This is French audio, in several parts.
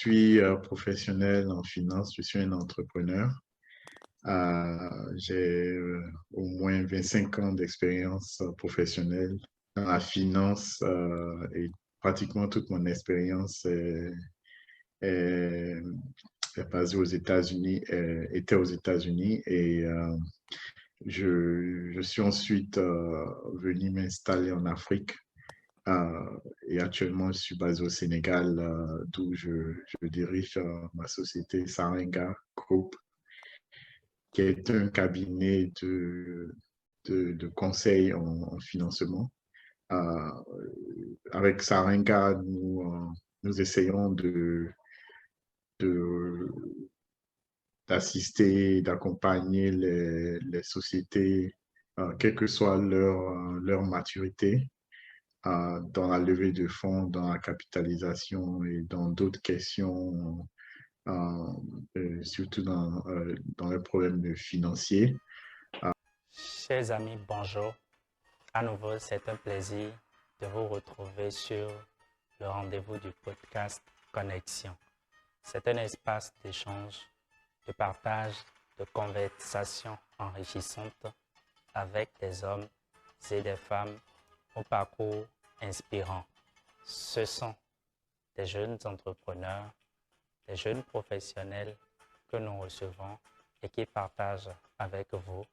suis professionnel en finance, je suis un entrepreneur. J'ai au moins 25 ans d'expérience professionnelle dans la finance et pratiquement toute mon expérience est- est basée aux États-Unis, était aux États-Unis et je suis ensuite venu m'installer en Afrique. Euh, et actuellement, je suis basé au Sénégal, d'où je dirige ma société Sarenga Group, qui est un cabinet de conseil en financement. Euh, Avec Sarenga, nous essayons de- d'assister, d'accompagner les sociétés, quelle que soit leur maturité, dans la levée de fonds, dans la capitalisation et dans d'autres questions, euh, surtout dans les problèmes financiers. Chers amis, bonjour. À nouveau, c'est un plaisir de vous retrouver sur le rendez-vous du podcast Connexion. C'est un espace d'échange, de partage, de conversation enrichissante avec des hommes et des femmes au parcours inspirant. Ce sont des jeunes entrepreneurs, des jeunes professionnels que nous recevons et qui partagent avec vous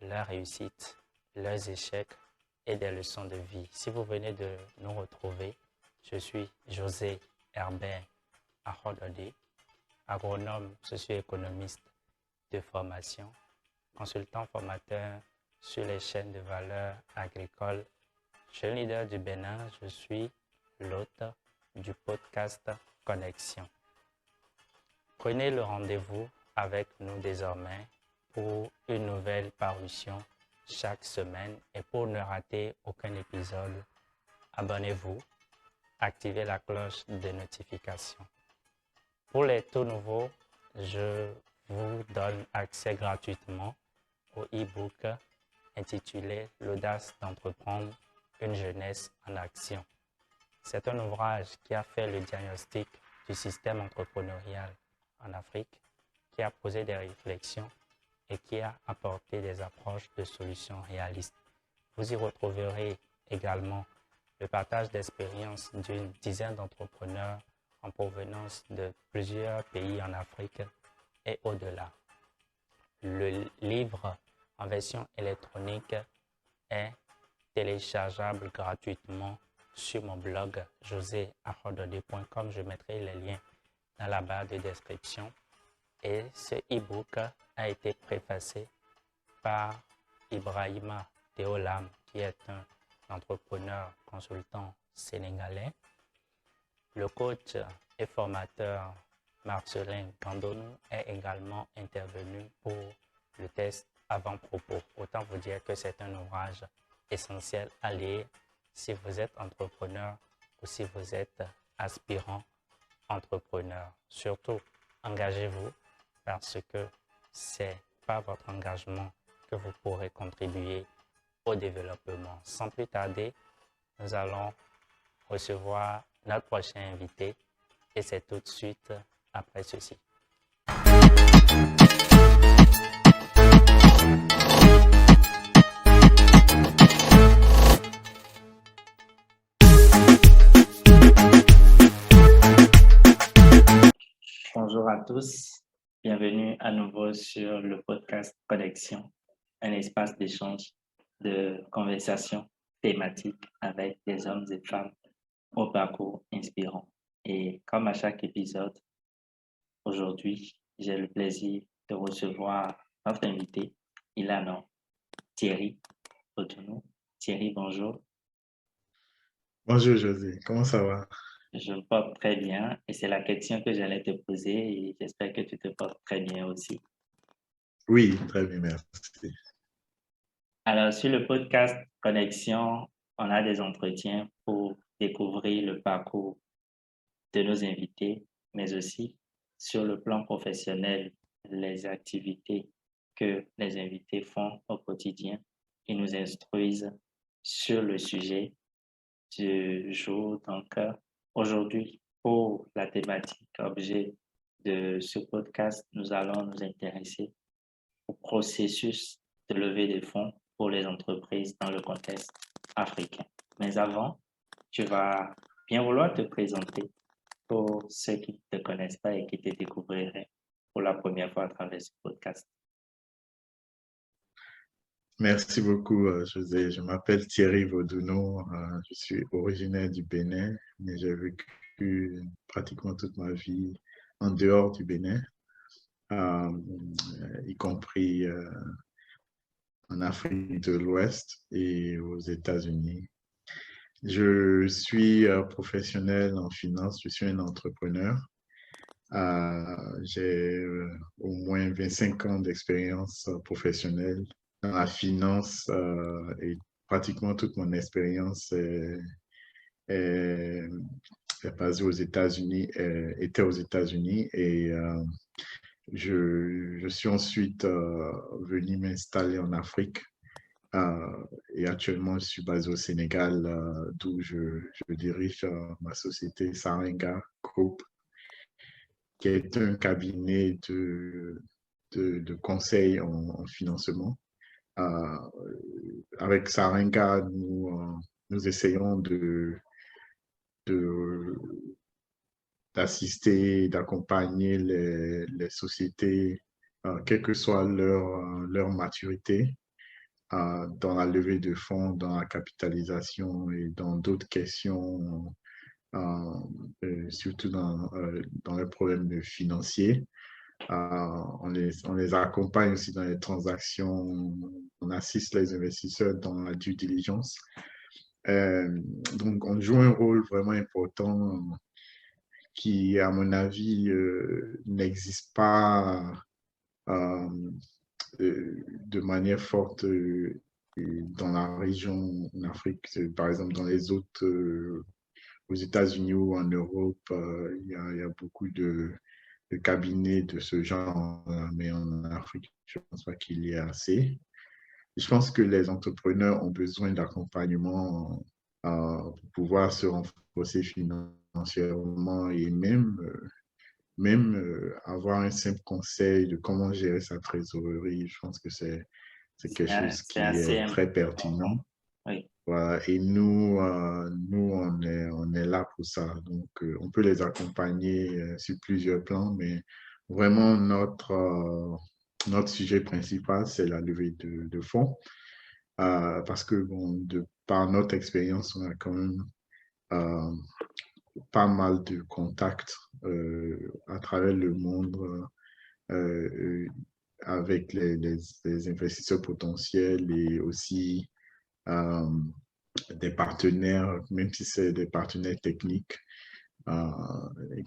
leurs réussites, leurs échecs et des leçons de vie. Si vous venez de nous retrouver, je suis José Herbert Ahodode, agronome socio-économiste de formation, consultant formateur sur les chaînes de valeur agricole. Jeune leader du Bénin, je suis l'hôte du podcast Connexion. Prenez le rendez-vous avec nous désormais pour une nouvelle parution chaque semaine et pour ne rater aucun épisode, abonnez-vous, activez la cloche de notification. Pour les tout nouveaux, je vous donne accès gratuitement au e-book intitulé L'audace d'entreprendre, une jeunesse en action. C'est un ouvrage qui a fait le diagnostic du système entrepreneurial en Afrique, qui a posé des réflexions et qui a apporté des approches de solutions réalistes. Vous y retrouverez également le partage d'expériences d'une dizaine d'entrepreneurs en provenance de plusieurs pays en Afrique et au-delà. Le livre en version électronique est téléchargeable gratuitement sur mon blog joseahodode.com. Je mettrai les liens dans la barre de description. Et ce e-book a été préfacé par Ibrahima Théolam, qui est un entrepreneur consultant sénégalais. Le coach et formateur Marcelin Gandonou est également intervenu pour le test avant-propos. Autant vous dire que c'est un ouvrage essentiel à lire si vous êtes entrepreneur ou si vous êtes aspirant entrepreneur. Surtout, engagez-vous parce que c'est par votre engagement que vous pourrez contribuer au développement. Sans plus tarder, nous allons recevoir notre prochain invité et c'est tout de suite après ceci. Bonjour à tous, bienvenue à nouveau sur le podcast Connexion, un espace d'échange, de conversation thématique avec des hommes et femmes au parcours inspirant. Et comme à chaque épisode, aujourd'hui, j'ai le plaisir de recevoir notre invité. Il a nom Thierry Otonou. Thierry, bonjour. Bonjour José, comment ça va? Je me porte très bien et c'est la question que j'allais te poser et j'espère que tu te portes très bien aussi. Oui, très bien, merci. Alors, sur le podcast Connexion, on a des entretiens pour découvrir le parcours de nos invités, mais aussi sur le plan professionnel, les activités que les invités font au quotidien. Ils nous instruisent sur le sujet du jour. Donc, aujourd'hui, pour la thématique objet de ce podcast, nous allons nous intéresser au processus de levée de fonds pour les entreprises dans le contexte africain. Mais avant, tu vas bien vouloir te présenter pour ceux qui ne te connaissent pas et qui te découvriraient pour la première fois à travers ce podcast. Merci beaucoup, José. Je m'appelle Thierry Vaudouno. Je suis originaire du Bénin, mais j'ai vécu pratiquement toute ma vie en dehors du Bénin, y compris en Afrique de l'Ouest et aux États-Unis. Je suis professionnel en finance, je suis un entrepreneur. J'ai au moins 25 ans d'expérience professionnelle dans la finance et pratiquement toute mon expérience est basée aux États-Unis, était aux États-Unis et je suis ensuite venu m'installer en Afrique et actuellement je suis basé au Sénégal d'où je dirige ma société Sarenga Group qui est un cabinet de conseil en financement. Avec Sarenga, nous essayons de, d'assister, d'accompagner les sociétés, quelle que soit leur maturité, dans la levée de fonds, dans la capitalisation et dans d'autres questions, surtout dans les problèmes financiers. On les accompagne aussi dans les transactions, on assiste les investisseurs dans la due diligence. Donc, on joue un rôle vraiment important qui, à mon avis, n'existe pas de manière forte dans la région en Afrique. Par exemple, dans les autres, aux États-Unis ou en Europe, il y a beaucoup de cabinets de ce genre, mais en Afrique, je ne pense pas qu'il y ait assez. Je pense que les entrepreneurs ont besoin d'accompagnement pour pouvoir se renforcer financièrement et même avoir un simple conseil de comment gérer sa trésorerie. Je pense que c'est quelque chose C'est qui assez est très pertinent. Oui. Voilà. Et nous, on est là pour ça. Donc, on peut les accompagner sur plusieurs plans, mais vraiment, notre sujet principal, c'est la levée de fonds. Parce que, bon, par notre expérience, on a quand même pas mal de contacts à travers le monde avec les investisseurs potentiels et aussi des partenaires, même si c'est des partenaires techniques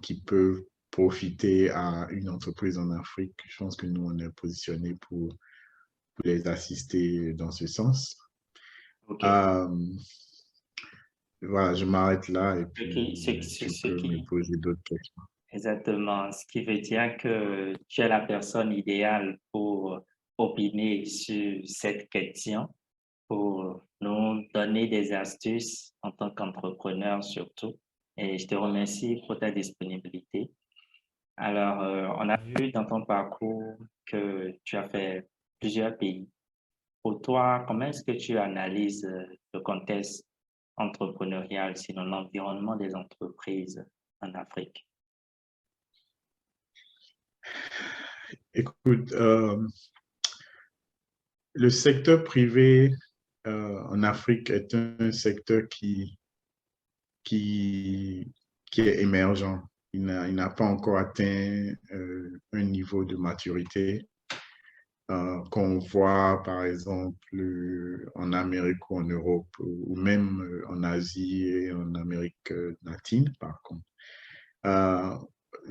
qui peuvent profiter à une entreprise en Afrique. Je pense que nous, on est positionnés pour les assister dans ce sens. Okay. Voilà, je m'arrête là et puis tu Ce peux me qui, poser d'autres questions. exactement, ce qui veut dire que tu es la personne idéale pour opiner sur cette question, pour nous donner des astuces en tant qu'entrepreneur surtout. Et je te remercie pour ta disponibilité. Alors, on a vu dans ton parcours que tu as fait plusieurs pays. Pour toi, comment est-ce que tu analyses le contexte entrepreneurial, sinon l'environnement des entreprises en Afrique? Écoute, le secteur privé en Afrique est un secteur qui, qui est émergent. Il n'a pas encore atteint un niveau de maturité qu'on voit, par exemple, en Amérique ou en Europe, ou même en Asie et en Amérique latine, par contre.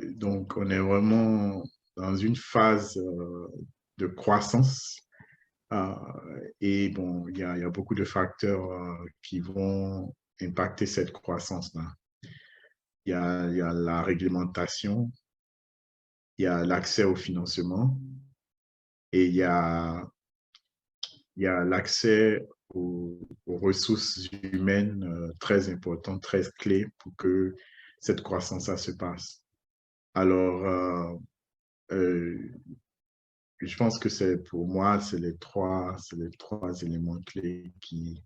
Donc, on est vraiment dans une phase de croissance. Et bon, il y a beaucoup de facteurs qui vont impacter cette croissance-là. Il y a la réglementation, il y a l'accès au financement et il y a l'accès aux ressources humaines très importantes, très clés pour que cette croissance-là se passe. Alors, je pense que pour moi, c'est les trois éléments clés qui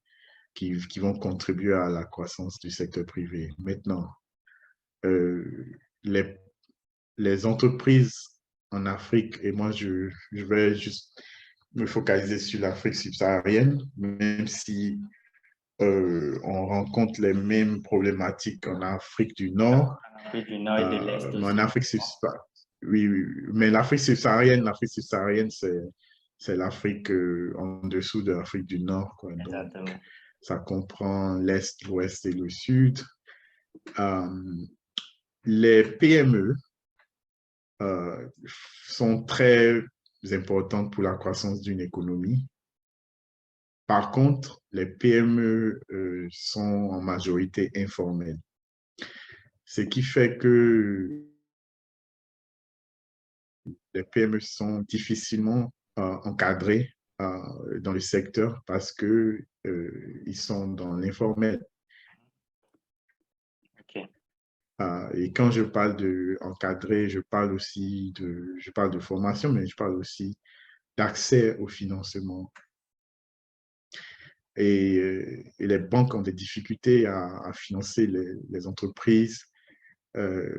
vont contribuer à la croissance du secteur privé. Maintenant, euh, les, les entreprises en Afrique, et moi, je vais juste me focaliser sur l'Afrique subsaharienne, même si on rencontre les mêmes problématiques en Afrique du Nord, En Afrique du Nord et de l'Est mais en aussi. Afrique subsaharienne, oui, oui, mais l'Afrique subsaharienne, c'est l'Afrique en dessous de l'Afrique du Nord, quoi. Donc, Exactement. ça comprend l'Est, l'Ouest et le Sud. Euh, les PME sont très importantes pour la croissance d'une économie. Par contre, les PME sont en majorité informelles, ce qui fait que les PME sont difficilement encadrés dans le secteur parce que ils sont dans l'informel. OK. Et quand je parle de encadrer, je parle de formation, mais je parle aussi d'accès au financement. Et les banques ont des difficultés à financer les entreprises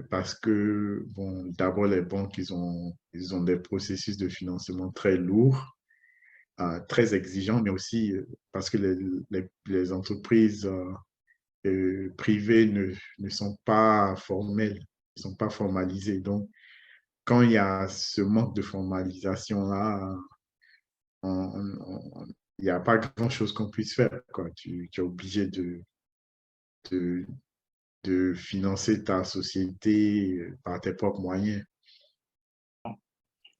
parce que, bon, d'abord, les banques, ils ont des processus de financement très lourds, très exigeants, mais aussi parce que les entreprises privées ne sont pas formelles, ne sont pas formalisées. Donc, quand il y a ce manque de formalisation-là, il n'y a pas grand-chose qu'on puisse faire, quoi. Tu es obligé de, de financer ta société par tes propres moyens.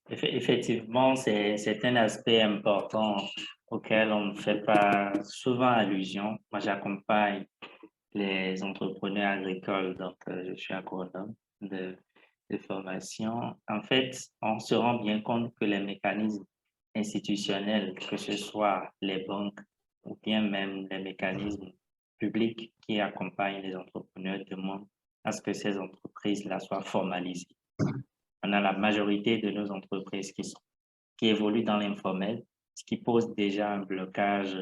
Effectivement, c'est un aspect important auquel on ne fait pas souvent allusion. Moi, j'accompagne les entrepreneurs agricoles, donc je suis agronome de formation. En fait, on se rend bien compte que les mécanismes institutionnels, que ce soit les banques ou bien même les mécanismes publics qui accompagnent les entrepreneurs, demandent à ce que ces entreprises-là soient formalisées. On a la majorité de nos entreprises qui évoluent dans l'informel, ce qui pose déjà un blocage,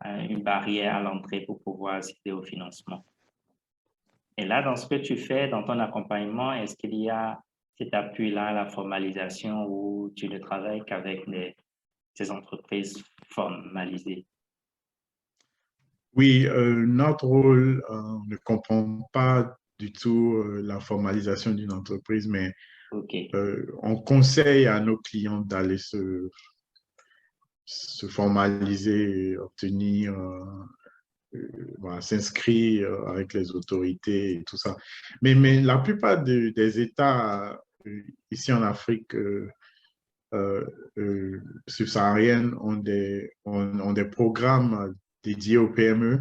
une barrière à l'entrée pour pouvoir accéder au financement. Et là, dans ce que tu fais, dans ton accompagnement, est-ce qu'il y a cet appui-là à la formalisation où tu ne travailles qu'avec ces entreprises formalisées? Oui, notre rôle ne comprend pas du tout la formalisation d'une entreprise, mais OK. on conseille à nos clients d'aller se formaliser, obtenir, voilà, s'inscrire avec les autorités et tout ça. Mais la plupart des États ici en Afrique euh, subsaharienne ont des programmes dédiés aux PME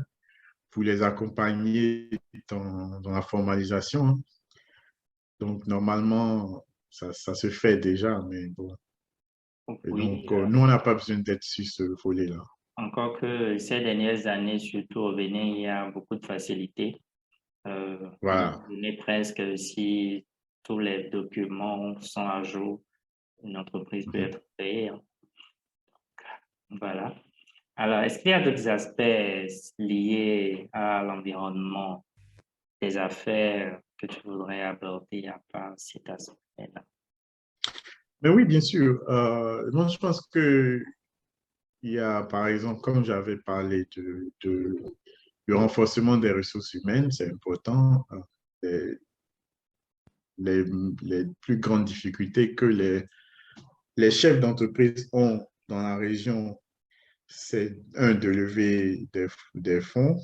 pour les accompagner dans la formalisation, hein. Donc, normalement, ça se fait déjà, mais bon. Et Oui, donc, nous, on n'a pas besoin d'être sur ce volet-là. encore que ces dernières années, surtout au Bénin, il y a beaucoup de facilités. À un moment Voilà. donné, presque, si tous les documents sont à jour, une entreprise peut Mhm. être créée, hein. Voilà. Alors, est-ce qu'il y a d'autres aspects liés à l'environnement des affaires que tu voudrais aborder à part cet aspect-là? Mais oui, bien sûr. Moi, je pense que il y a, par exemple, comme j'avais parlé du renforcement des ressources humaines, c'est important. Les, les, les plus grandes difficultés que les chefs d'entreprise ont dans la région, c'est un, de lever des fonds,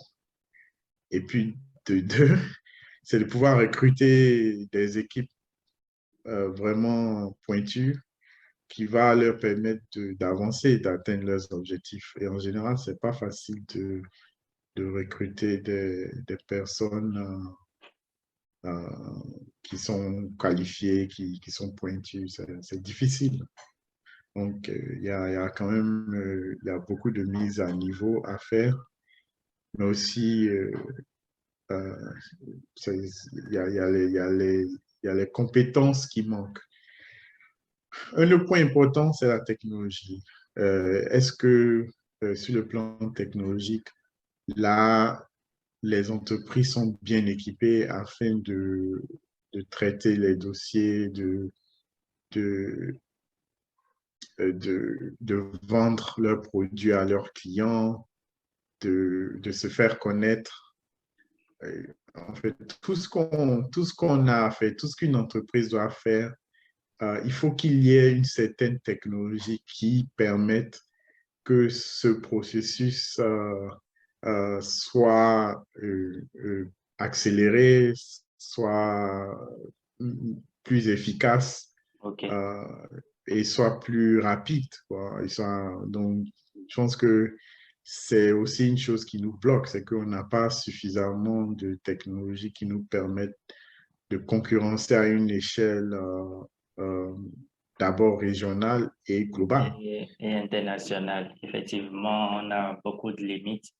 et puis de deux, c'est de pouvoir recruter des équipes vraiment pointues qui va leur permettre d'avancer et d'atteindre leurs objectifs. Et en général, c'est pas facile de recruter des personnes qui sont qualifiées, qui sont pointues. C'est difficile. Donc, il y a quand même il y a beaucoup de mise à niveau à faire, mais aussi euh, il y a les compétences qui manquent. Un autre point important, c'est la technologie. Est-ce que sur le plan technologique, là, les entreprises sont bien équipées afin de traiter les dossiers, de, de vendre leurs produits à leurs clients, de se faire connaître. En fait, tout ce qu'on a fait, tout ce qu'une entreprise doit faire, il faut qu'il y ait une certaine technologie qui permette que ce processus soit accéléré, soit plus efficace OK. euh, et soit plus rapide, quoi. Donc, je pense que c'est aussi une chose qui nous bloque, c'est qu'on n'a pas suffisamment de technologies qui nous permettent de concurrencer à une échelle euh, d'abord régionale et globale. Et international. Effectivement, on a beaucoup de limites.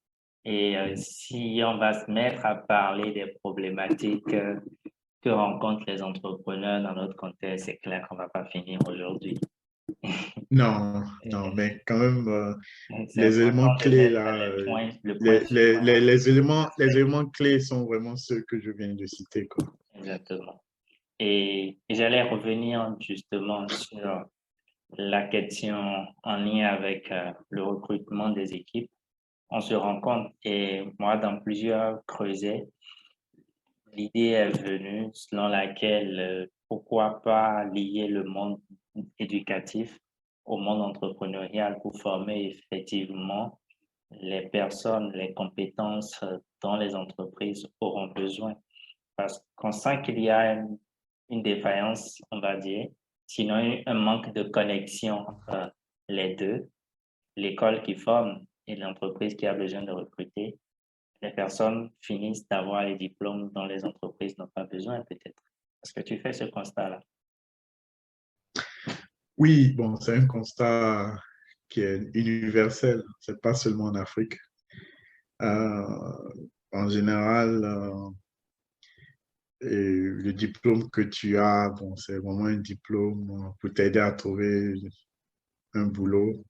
Et si on va se mettre à parler des problématiques que rencontrent les entrepreneurs dans notre contexte, c'est clair qu'on ne va pas finir aujourd'hui. Non, non, mais quand même, C'est les éléments important de clés mettre là, le point sur les éléments clés sont vraiment ceux que je viens de citer, quoi. exactement. Et j'allais revenir justement sur la question en lien avec le recrutement des équipes. On se rend compte, et moi, dans plusieurs creusets, l'idée est venue selon laquelle pourquoi pas lier le monde éducatif au monde entrepreneurial pour former effectivement les personnes, les compétences dont les entreprises auront besoin. Parce qu'on sent qu'il y a une défaillance, on va dire, sinon un manque de connexion entre les deux, l'école qui forme et l'entreprise qui a besoin de recruter. Les personnes finissent d'avoir les diplômes dont les entreprises n'ont pas besoin, peut-être. Est-ce que tu fais ce constat-là? Oui, bon, c'est un constat qui est universel, c'est pas seulement en Afrique. Euh, En général, et le diplôme que tu as, bon, c'est vraiment un diplôme pour t'aider à trouver un boulot.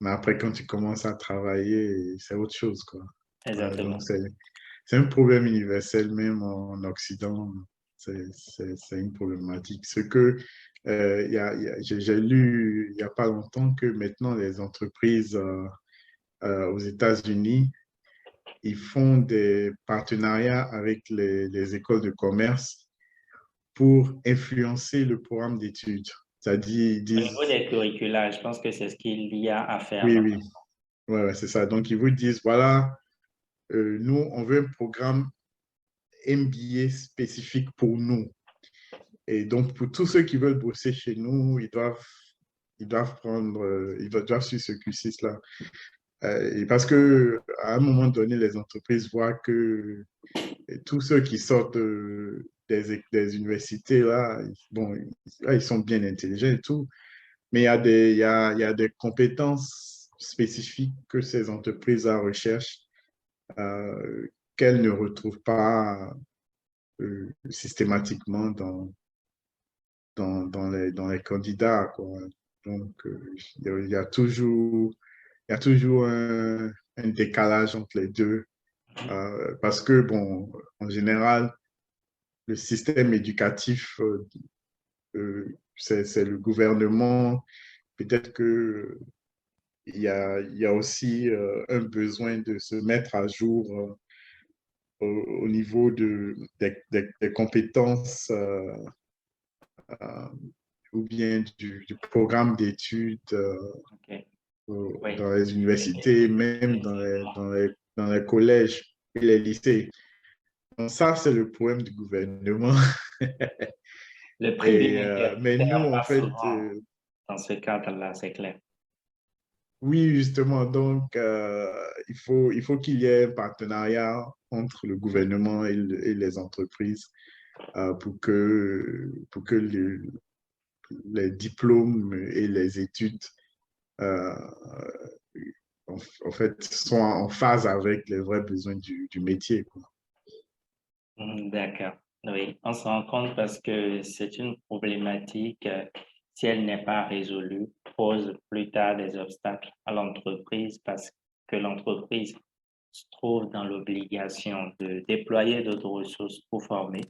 Mais après, quand tu commences à travailler, c'est autre chose, quoi. Donc, Exactement. c'est un problème universel, même en Occident. C'est une problématique. Ce que j'ai lu il n'y a pas longtemps que maintenant les entreprises aux États-Unis, ils font des partenariats avec les écoles de commerce pour influencer le programme d'études. C'est-à-dire, ils Au niveau disent, des curricula, je pense que c'est ce qu'il y a à faire oui, là. oui, ouais, ouais, c'est ça. Donc, ils vous disent, voilà, nous, on veut un programme MBA spécifique pour nous. Et donc, pour tous ceux qui veulent bosser chez nous, ils doivent prendre, doivent suivre ce cursus-là. Et parce que à un moment donné, les entreprises voient que tous ceux qui sortent des universités, là, bon, ils sont bien intelligents et tout, mais il y a des compétences spécifiques que ces entreprises-là recherchent euh, qu'elles ne retrouvent pas systématiquement dans les candidats, quoi. Donc, il y a toujours un décalage entre les deux. Parce que, bon, en général, le système éducatif, c'est le gouvernement. Peut-être que il y a aussi un besoin de se mettre à jour au niveau des compétences euh, ou bien du programme d'études OK. Oui, dans les universités, même effectivement. dans les collèges et les lycées. Donc ça, c'est le problème du gouvernement. Le privé Mais nous, n'interfère en pas fait, souvent dans ce cadre-là, c'est clair. oui, justement, donc il faut qu'il y ait un partenariat entre le gouvernement et les entreprises pour que les diplômes et les études euh, en fait, soient en phase avec les vrais besoins du métier, quoi. D'accord. Oui, on se rend compte parce que c'est une problématique, si elle n'est pas résolue, pose plus tard des obstacles à l'entreprise parce que l'entreprise se trouve dans l'obligation de déployer d'autres ressources pour former,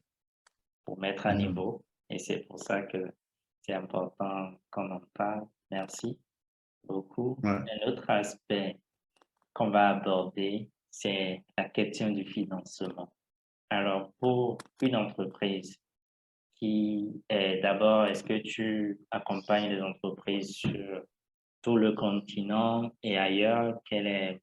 pour mettre à Mhm. niveau. Et c'est pour ça que c'est important qu'on en parle. Merci beaucoup. Ouais. Un autre aspect qu'on va aborder, c'est la question du financement. Alors, pour une entreprise qui est d'abord, est-ce que tu accompagnes les entreprises sur tout le continent et ailleurs? Quelle est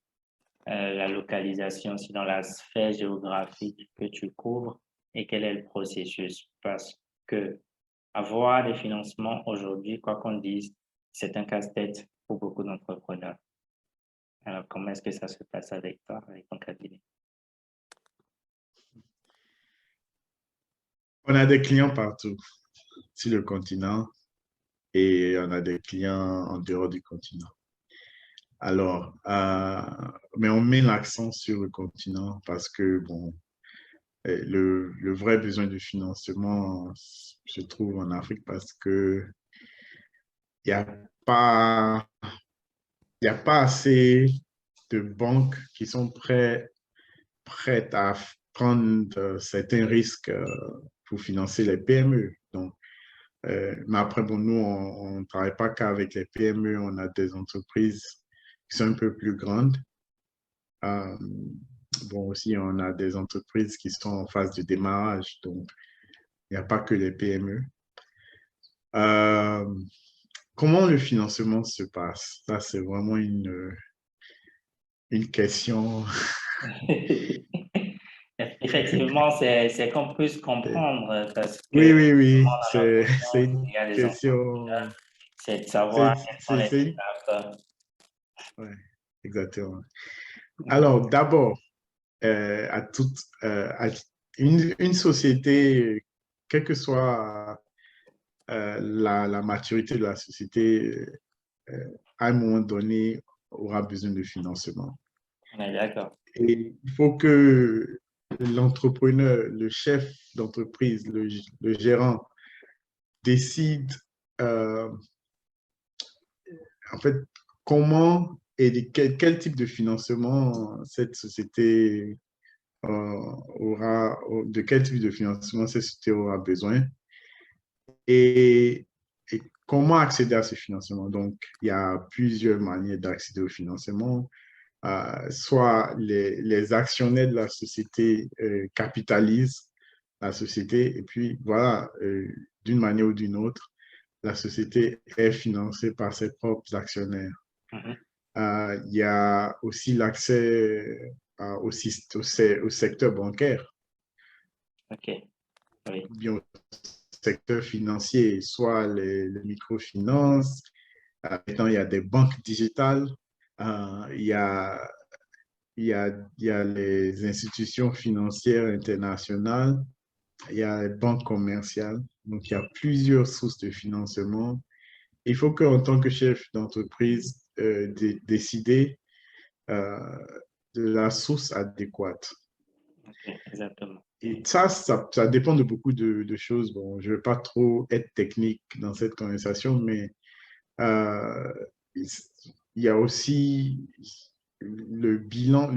la localisation, aussi dans la sphère géographique que tu couvres et quel est le processus? Parce que avoir des financements aujourd'hui, quoi qu'on dise, c'est un casse-tête pour beaucoup d'entrepreneurs. Alors, comment est-ce que ça se passe avec toi, avec ton cabinet? On a des clients partout sur le continent et on a des clients en dehors du continent. Alors, mais on met l'accent sur le continent parce que, bon, le vrai besoin de financement se trouve en Afrique parce que il n'y a pas, il y a pas assez de banques qui sont prêtes à prendre certains risques pour financer les PME. Donc, mais après, bon, nous, on ne travaille pas qu'avec les PME, on a des entreprises qui sont un peu plus grandes. Euh, bon, aussi, on a des entreprises qui sont en phase de démarrage, donc il n'y a pas que les PME. Euh, Comment le financement se passe? Ça, c'est vraiment une question. Effectivement, c'est qu'on puisse comprendre parce que Oui, oui, oui, dans notre c'est monde, une il y a des entrepreneurs, question. c'est de savoir quelles sont les C'est étapes. ouais, exactement. Alors, d'abord, à toute, à une société, quelle que soit la maturité de la société, à un moment donné, aura besoin de financement. On est d'accord. Et il faut que l'entrepreneur, le chef d'entreprise, le gérant décide euh, en fait comment et quel type de financement cette société de quel type de financement cette société aura besoin et, et comment accéder à ce financement. Donc, il y a plusieurs manières d'accéder au financement. Soit les actionnaires de la société capitalisent la société et puis voilà, d'une manière ou d'une autre, la société est financée par ses propres actionnaires. Mhm. Il y a aussi l'accès au secteur bancaire, OK. Oui. bien au secteur financier, soit les microfinances. Maintenant, il y a des banques digitales. Il y a il y a les institutions financières internationales, il y a les banques commerciales. Donc, il y a plusieurs sources de financement. Il faut qu'en tant que chef d'entreprise, décider euh, de la source adéquate. OK, exactement. Et ça dépend de beaucoup de choses. Bon, je ne vais pas trop être technique dans cette conversation, mais euh, il y a aussi le bilan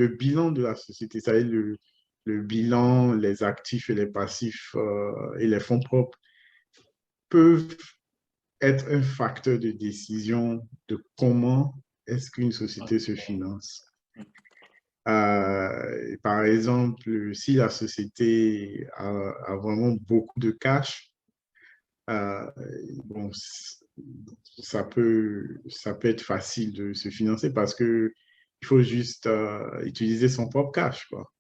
de la société, c'est-à-dire le bilan, les actifs et les passifs et les fonds propres peuvent être un facteur de décision de comment est-ce qu'une société se OK. finance. Par exemple, si la société a vraiment beaucoup de cash, euh, bon, ça peut être facile de se financer parce que il faut juste utiliser son propre cash, quoi.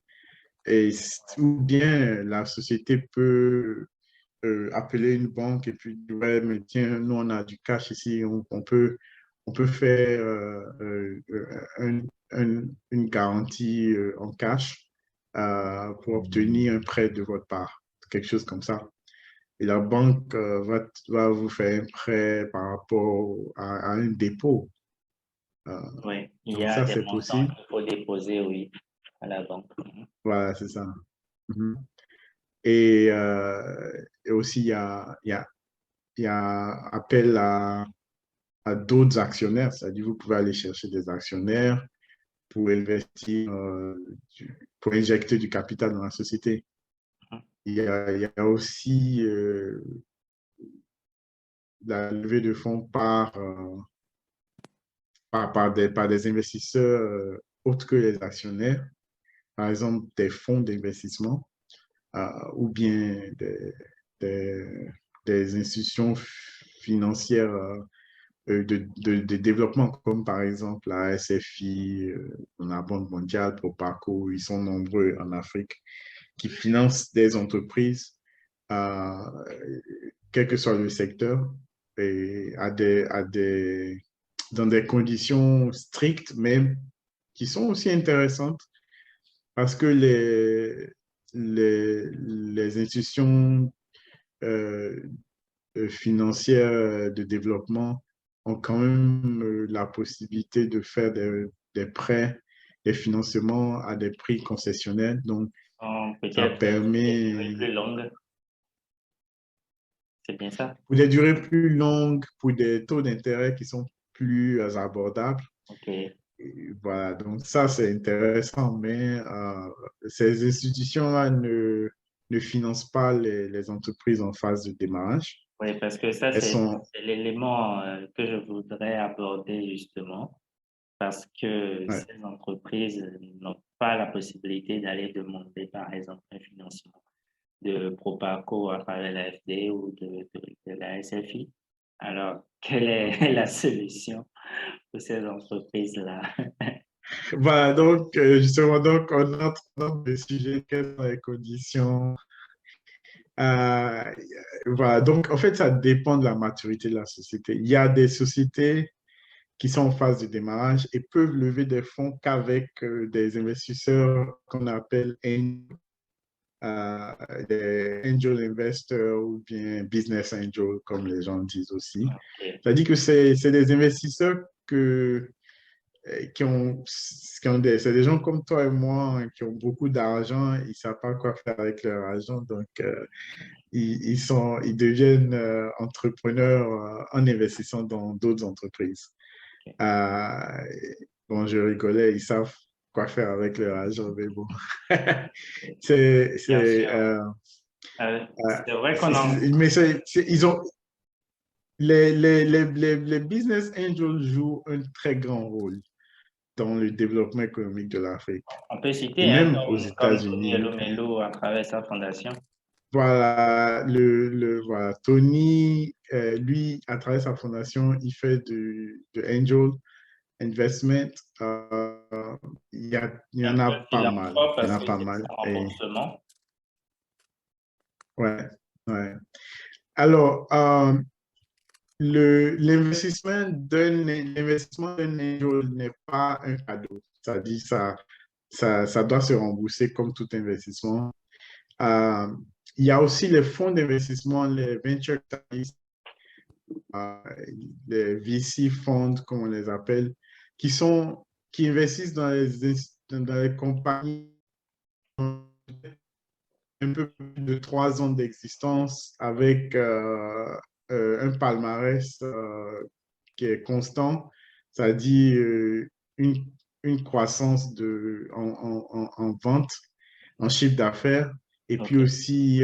Ou bien la société peut appeler une banque et puis dire, ouais, mais tiens, nous on a du cash ici, on peut faire une garantie en cash pour obtenir un prêt de votre part, quelque chose comme ça. Et la banque va vous faire un prêt par rapport à un dépôt. Euh, Oui, il y donc a ça, des c'est montants possible. qu'il faut déposer, oui, à la banque. Voilà, c'est ça. Mhm. Et aussi, il y a appel à d'autres actionnaires, c'est-à-dire vous pouvez aller chercher des actionnaires pour investir, pour injecter du capital dans la société. Il y a aussi la levée de fonds par des investisseurs autres que les actionnaires, par exemple des fonds d'investissement ou bien des, des institutions financières de développement, comme par exemple la SFI, la Banque mondiale, Proparco, ils sont nombreux en Afrique, qui financent des entreprises, euh, quel que soit le secteur, et dans des conditions strictes, mais qui sont aussi intéressantes parce que les institutions euh, financières de développement ont quand même la possibilité de faire des prêts, des financements à des prix concessionnels. Donc, ça Peut-être des durées permet, plus longues, c'est bien ça? pour des durées plus longues, pour des taux d'intérêt qui sont plus abordables. OK. Et voilà, donc ça, c'est intéressant, mais ces institutions-là ne financent pas les entreprises en phase de démarrage. Oui, parce que ça, Elles sont, c'est l'élément que je voudrais aborder justement, parce que ouais. ces entreprises n'ont pas la possibilité d'aller demander, par exemple, un financement de Proparco à travers la FD ou de la SFI. Alors, quelle est la solution pour ces entreprises-là? Voilà, donc, justement, donc, on entre dans le sujet, quelles sont les conditions. Euh, voilà, donc, en fait, ça dépend de la maturité de la société. Il y a des sociétés qui sont en phase de démarrage et peuvent lever des fonds qu'avec des investisseurs qu'on appelle des angel investors ou bien business angels, comme les gens disent aussi. OK. C'est-à-dire que c'est des investisseurs c'est des gens comme toi et moi qui ont beaucoup d'argent, ils ne savent pas quoi faire avec leur argent, donc ils deviennent entrepreneurs en investissant dans d'autres entreprises. Euh, bon, je rigolais, ils savent quoi faire avec leur argent, mais bon. c'est, Bien c'est, sûr. euh, C'est vrai qu'on en... mais ils ont, les business angels jouent un très grand rôle dans le développement économique de l'Afrique On peut et citer, hein, même aux comme Tony États-Unis. Elumelu à travers sa fondation. Voilà, voilà. Tony, lui, à travers sa fondation, il fait de angel investment. Il y Un en a peu pas mal. philanthrope Il y en parce a que pas c'est mal. un Et, remboursement. ouais, ouais. Alors, l'investissement d'un angel n'est pas un cadeau. Ça dit ça doit se rembourser comme tout investissement. Euh, il y a aussi les fonds d'investissement, les venture capitalists, euh, les VC funds, comme on les appelle, qui investissent dans les compagnies un peu plus de 3 ans d'existence avec un palmarès qui est constant, c'est-à-dire une, une croissance en vente, en chiffre d'affaires et puis OK. aussi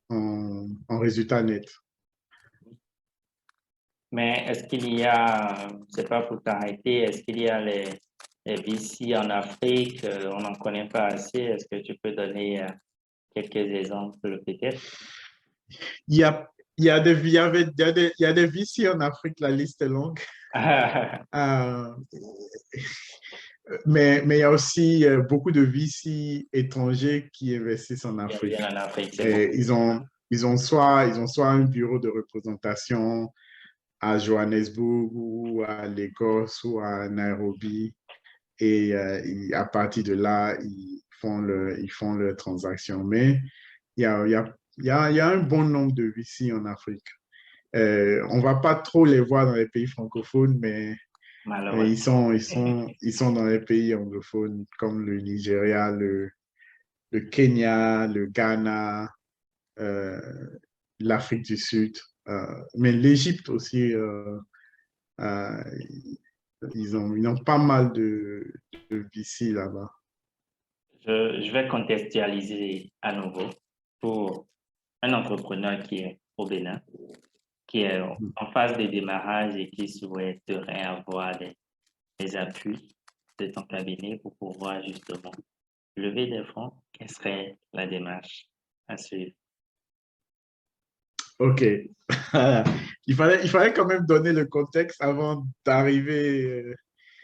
en résultat net. Mais est-ce qu'il y a, c'est pas pour t'arrêter, est-ce qu'il y a les VC en Afrique? On n'en connaît pas assez. Est-ce que tu peux donner quelques exemples peut-être? Il y a, il y a des, il y avait, il y a des VC en Afrique, la liste est longue. Euh, mais il y a aussi beaucoup de VC étrangers qui investissent en Qui Afrique. viennent en Afrique, c'est Et beaucoup. ils ont soit un bureau de représentation à Johannesburg ou à Lagos ou à Nairobi. Et à partir de là, ils font leurs transactions. Mais il y a un bon nombre de VC en Afrique. On ne va pas trop les voir dans les pays francophones, mais Malheureusement. ils sont dans les pays anglophones comme le Nigeria, le Kenya, le Ghana, euh, l'Afrique du Sud, mais l'Égypte aussi, euh, ils ont pas mal de VC là-bas. Je vais contextualiser à nouveau pour un entrepreneur qui est au Bénin, qui est en phase de démarrage et qui souhaiterait avoir des appuis de ton cabinet pour pouvoir justement lever des fonds. Quelle serait la démarche à suivre? OK. Il fallait quand même donner le contexte avant d'arriver.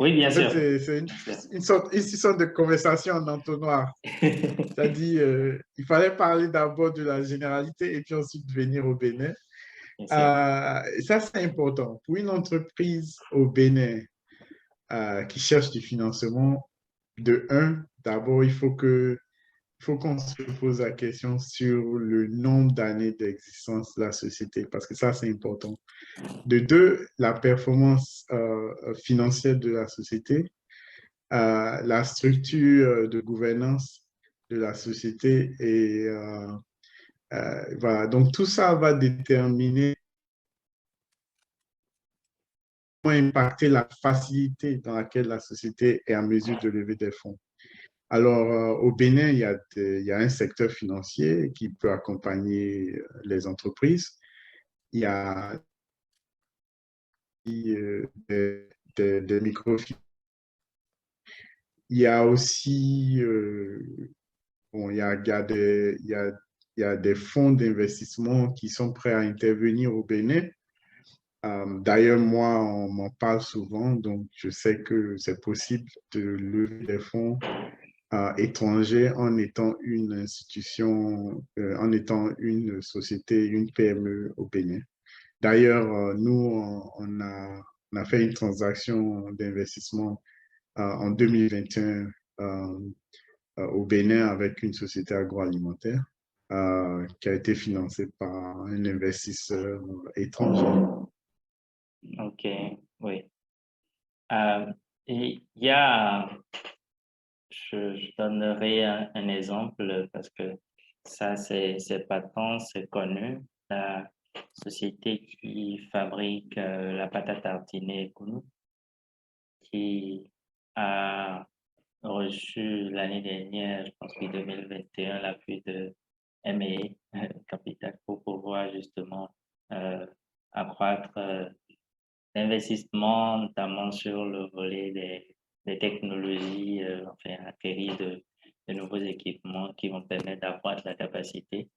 Oui, bien En fait, sûr. c'est une sorte de conversation en entonnoir. C'est-à-dire, il fallait parler d'abord de la généralité et puis ensuite venir au Bénin. Bien sûr. Ça, c'est important. Pour une entreprise au Bénin qui cherche du financement, de un, d'abord, il faut qu'on se pose la question sur le nombre d'années d'existence de la société, parce que ça, c'est important. De deux, la performance financière de la société, la structure de gouvernance de la société et voilà. Donc, tout ça va déterminer comment impacter la facilité dans laquelle la société est en mesure de lever des fonds. Alors, au Bénin, il y a un secteur financier qui peut accompagner les entreprises. Il y a des microfinances. Il y a aussi, bon, il y a des fonds d'investissement qui sont prêts à intervenir au Bénin. D'ailleurs, moi, on m'en parle souvent, donc je sais que c'est possible de lever des fonds étrangers en étant une institution, en étant une société, une PME au Bénin. D'ailleurs, nous, on a fait une transaction d'investissement en 2021 au Bénin avec une société agroalimentaire qui a été financée par un investisseur étranger. OK, oui. Et il y a, je donnerai un exemple parce que ça, c'est patent, c'est connu. La société qui fabrique la pâte à tartiner Kounou, qui a reçu l'année dernière, je pense que 2021, l'appui de M&A Capital pour pouvoir justement euh, accroître l'investissement, notamment sur le volet des technologies, enfin, acquérir de nouveaux équipements qui vont permettre d'accroître la capacité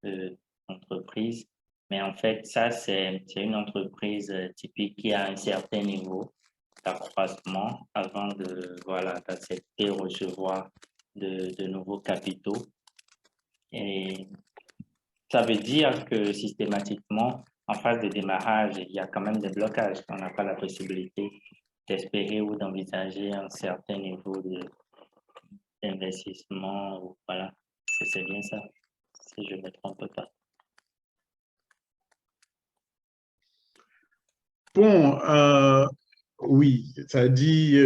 de l'entreprise. Mais en fait, ça, c'est une entreprise typique qui a un certain niveau d'accroissement avant de, voilà, d'accepter, recevoir de nouveaux capitaux. Et ça veut dire que systématiquement, en phase de démarrage, il y a quand même des blocages. On n'a pas la possibilité d'espérer ou d'envisager un certain niveau d'investissement. Voilà, c'est bien ça, si je ne me trompe pas. Bon, oui, ça dit,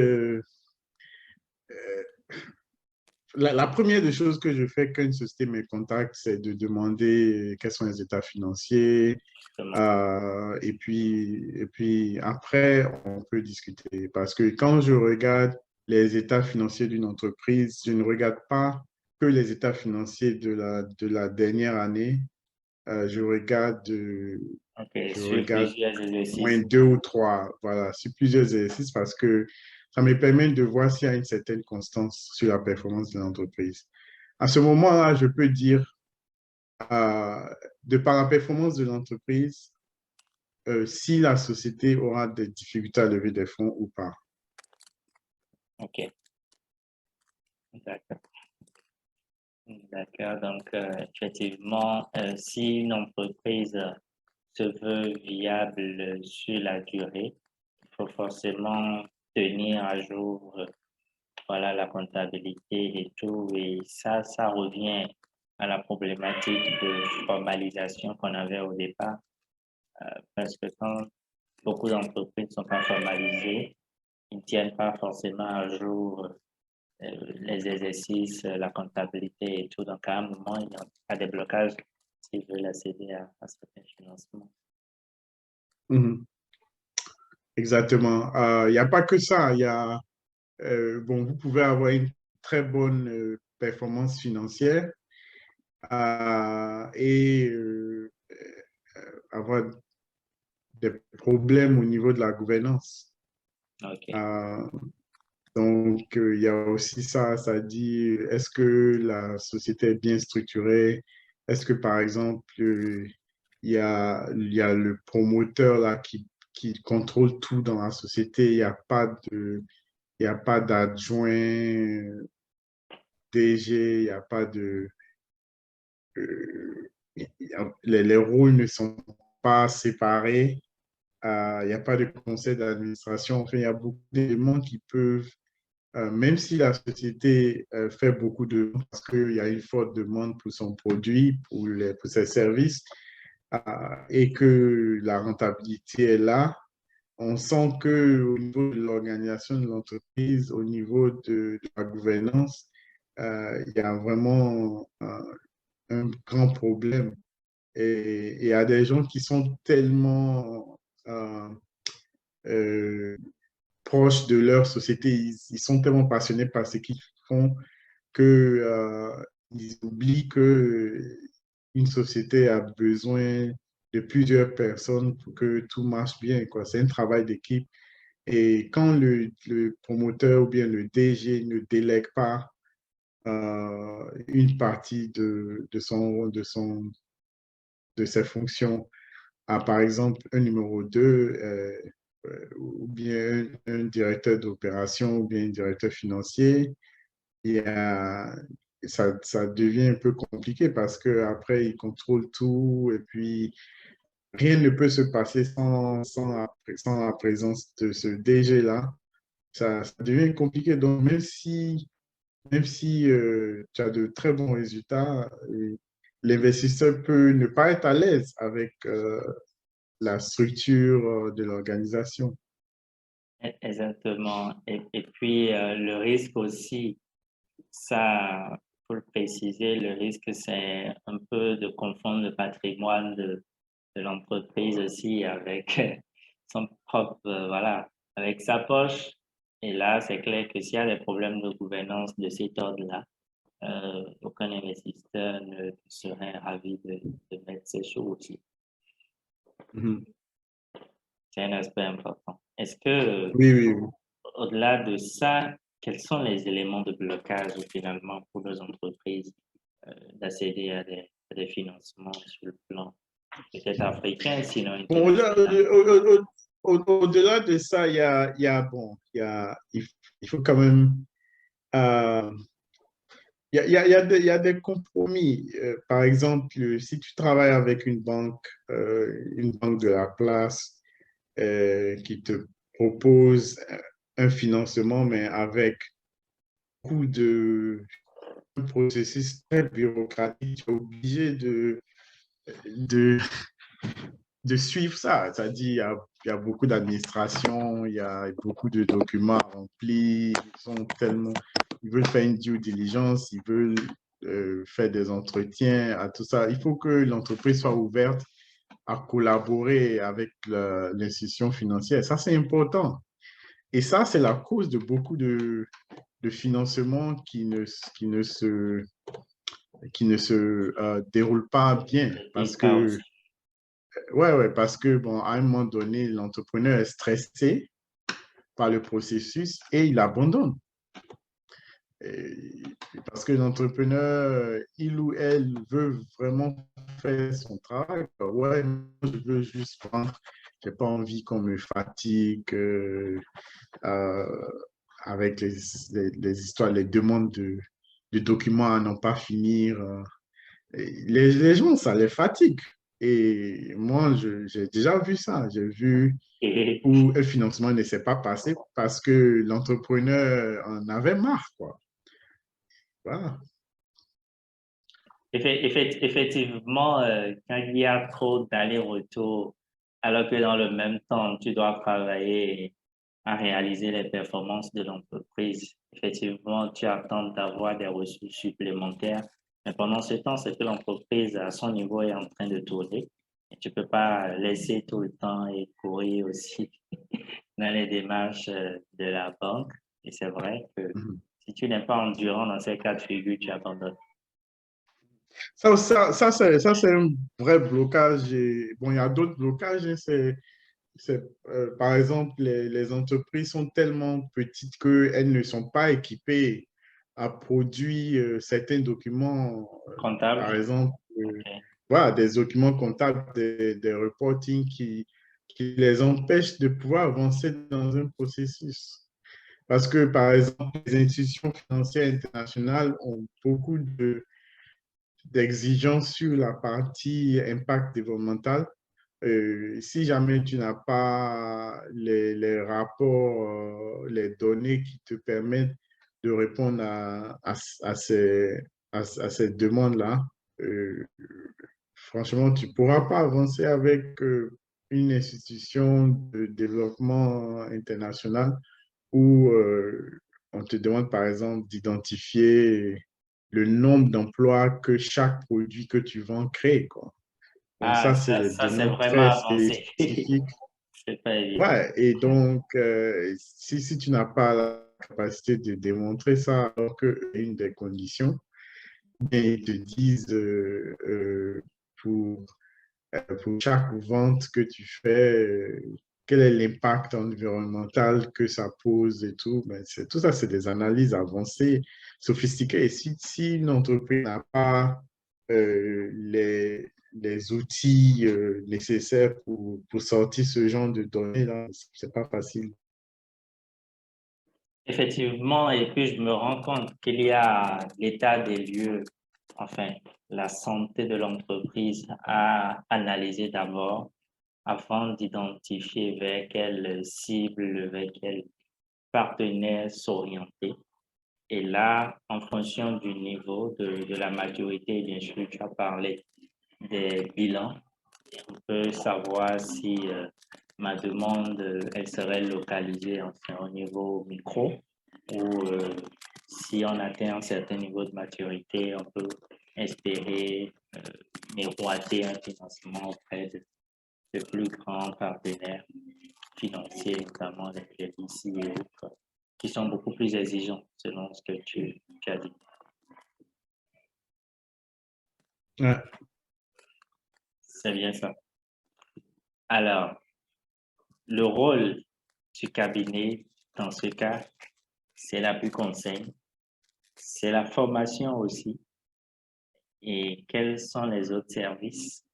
la première des choses que je fais quand une société me contacte, c'est de demander quels sont les états financiers. Justement. Et puis après, on peut discuter. Parce que quand je regarde les états financiers d'une entreprise, je ne regarde pas que les états financiers de la dernière année. Je regarde, OK, je sur regarde plusieurs au moins exercices. deux ou trois, voilà, sur plusieurs exercices parce que ça me permet de voir s'il y a une certaine constance sur la performance de l'entreprise. À ce moment-là, je peux dire, de par la performance de l'entreprise, si la société aura des difficultés à lever des fonds ou pas. OK, d'accord. D'accord, donc effectivement, si une entreprise se veut viable sur la durée, il faut forcément tenir à jour voilà, la comptabilité et tout. Et ça revient à la problématique de formalisation qu'on avait au départ, parce que quand beaucoup d'entreprises ne sont pas formalisées, ils ne tiennent pas forcément à jour les exercices, la comptabilité et tout. Donc, à un moment, il y a des blocages s'ils veulent accéder à certains financements. Mhm. Exactement. Il n'y a pas que ça. Bon, vous pouvez avoir une très bonne performance financière et avoir des problèmes au niveau de la gouvernance. OK. Euh, donc, il y a aussi ça, ça dit, est-ce que la société est bien structurée? Est-ce que, par exemple, il y a le promoteur là qui contrôle tout dans la société, il y a pas d'adjoint DG, il n'y a pas de... les rôles ne sont pas séparés. Il n'y a pas de conseil d'administration. Enfin, il y a beaucoup d'éléments qui peuvent, même si la société fait beaucoup de, parce qu'il y a une forte demande pour son produit, pour ses services, et que la rentabilité est là, on sent que au niveau de l'organisation de l'entreprise, au niveau de la gouvernance, il y a vraiment un grand problème. Et il y a des gens qui sont tellement euh, proches de leur société, ils sont tellement passionnés par ce qu'ils font que ils oublient que une société a besoin de plusieurs personnes pour que tout marche bien, quoi. C'est un travail d'équipe. Et quand le promoteur ou bien le DG ne délègue pas une partie de ses fonctions à, par exemple, un numéro 2 ou bien un directeur d'opération ou bien un directeur financier, il y a, ça devient un peu compliqué parce qu'après, il contrôle tout et puis rien ne peut se passer sans la présence de ce DG-là. Ça devient compliqué. Donc, même si tu as de très bons résultats, l'investisseur peut ne pas être à l'aise avec la structure de l'organisation. Exactement. Et puis, le risque aussi, ça, pour le préciser, le risque, c'est un peu de confondre le patrimoine de l'entreprise aussi avec son propre, voilà, avec sa poche. Et là, c'est clair que s'il y a des problèmes de gouvernance de cet ordre-là, aucun investisseur ne serait ravi de mettre ses sous aussi. Mhm. C'est un aspect important. Est-ce que, Oui, oui, oui. au-delà de ça, quels sont les éléments de blocage finalement pour nos entreprises d'accéder à des financements sur le plan peut-être africain, sinon Bon, international? au-delà de ça, bon, il faut quand même, euh, il y a des compromis. Par exemple, si tu travailles avec une banque de la place qui te propose un financement, mais avec beaucoup de un processus très bureaucratique, tu es obligé de, de suivre ça. C'est-à-dire, il y a beaucoup d'administration, il y a beaucoup de documents à remplir, ils veulent faire une due diligence, ils veulent faire des entretiens, à tout ça. Il faut que l'entreprise soit ouverte à collaborer avec l'institution financière. Ça, c'est important. Et ça, c'est la cause de beaucoup de financements qui ne se déroulent pas bien. Et pas aussi. Ouais, parce que, bon, à un moment donné, l'entrepreneur est stressé par le processus et il abandonne. Et parce que l'entrepreneur, il ou elle veut vraiment faire son travail. Ouais, je veux juste vendre. J'ai pas envie qu'on me fatigue euh, avec les histoires, les demandes de documents à n'en pas finir. Les gens, ça les fatigue. Et moi, j'ai déjà vu ça. J'ai vu où un financement ne s'est pas passé parce que l'entrepreneur en avait marre, quoi. Voilà. Effectivement, quand il y a trop d'aller-retour, alors que dans le même temps, tu dois travailler à réaliser les performances de l'entreprise, effectivement, tu attends d'avoir des ressources supplémentaires. Mais pendant ce temps, c'est que l'entreprise, à son niveau, est en train de tourner. Et tu peux pas laisser tout le temps et courir aussi dans les démarches de la banque. Et c'est vrai que Mhm. si tu n'es pas endurant dans ces cas de figure, tu abandonnes. Ça, c'est un vrai blocage. Bon, il y a d'autres blocages, hein. Par exemple, les entreprises sont tellement petites qu'elles ne sont pas équipées à produire certains documents, par Comptable? exemple, OK. voilà, des documents comptables, des reporting qui les empêchent de pouvoir avancer dans un processus. Parce que, par exemple, les institutions financières internationales ont beaucoup d'exigences sur la partie impact développemental. Si jamais tu n'as pas les rapports, les données qui te permettent de répondre à ces demandes-là, euh, franchement, tu ne pourras pas avancer avec une institution de développement international où on te demande, par exemple, d'identifier le nombre d'emplois que chaque produit que tu vends crée, quoi. Donc, Ah, ça, c'est les ça c'est données vraiment très avancé. spécifiques. C'est pas évident. Ouais, et donc, si tu n'as pas la capacité de démontrer ça, alors que une des conditions, et ils te disent pour, pour chaque vente que tu fais, quel est l'impact environnemental que ça pose et tout. Ben, tout ça, c'est des analyses avancées, sophistiquées. Et si une entreprise n'a pas les outils nécessaires pour sortir ce genre de données-là, c'est pas facile. Effectivement, et puis je me rends compte qu'il y a l'état des lieux, enfin, la santé de l'entreprise à analyser d'abord avant d'identifier vers quelle cible, vers quel partenaire s'orienter. Et là, en fonction du niveau de la maturité, bien sûr, tu as parlé des bilans. On peut savoir si ma demande, elle serait localisée enfin, au niveau micro ou si on atteint un certain niveau de maturité, on peut espérer miroiter un financement auprès de plus grands partenaires financiers, notamment les VC et autres, qui sont beaucoup plus exigeants selon ce que tu as dit. Ouais. C'est bien ça. Alors, le rôle du cabinet dans ce cas, c'est l'appui conseil, c'est la formation aussi. Et quels sont les autres services?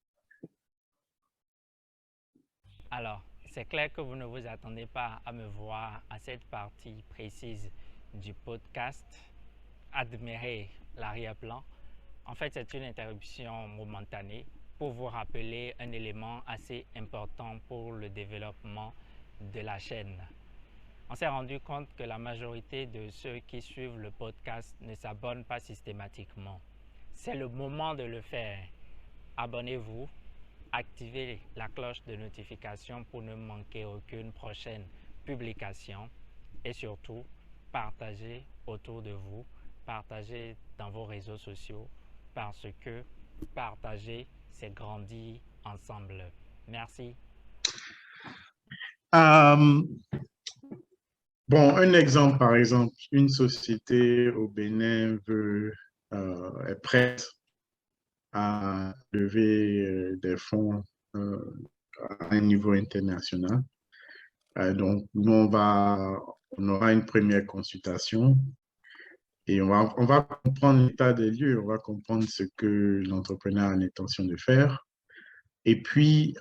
Alors, c'est clair que vous ne vous attendez pas à me voir à cette partie précise du podcast. Admirer l'arrière-plan. En fait, c'est une interruption momentanée pour vous rappeler un élément assez important pour le développement de la chaîne. On s'est rendu compte que la majorité de ceux qui suivent le podcast ne s'abonnent pas systématiquement. C'est le moment de le faire. Abonnez-vous, activez la cloche de notification pour ne manquer aucune prochaine publication et surtout, partagez autour de vous, partagez dans vos réseaux sociaux parce que partager, c'est grandir ensemble. Merci. Euh, bon, un exemple, par exemple, une société au Bénin est prête à lever des fonds euh, à un niveau international. Donc, nous, on aura une première consultation et on va comprendre l'état des lieux, on va comprendre ce que l'entrepreneur a l'intention de faire. Et puis,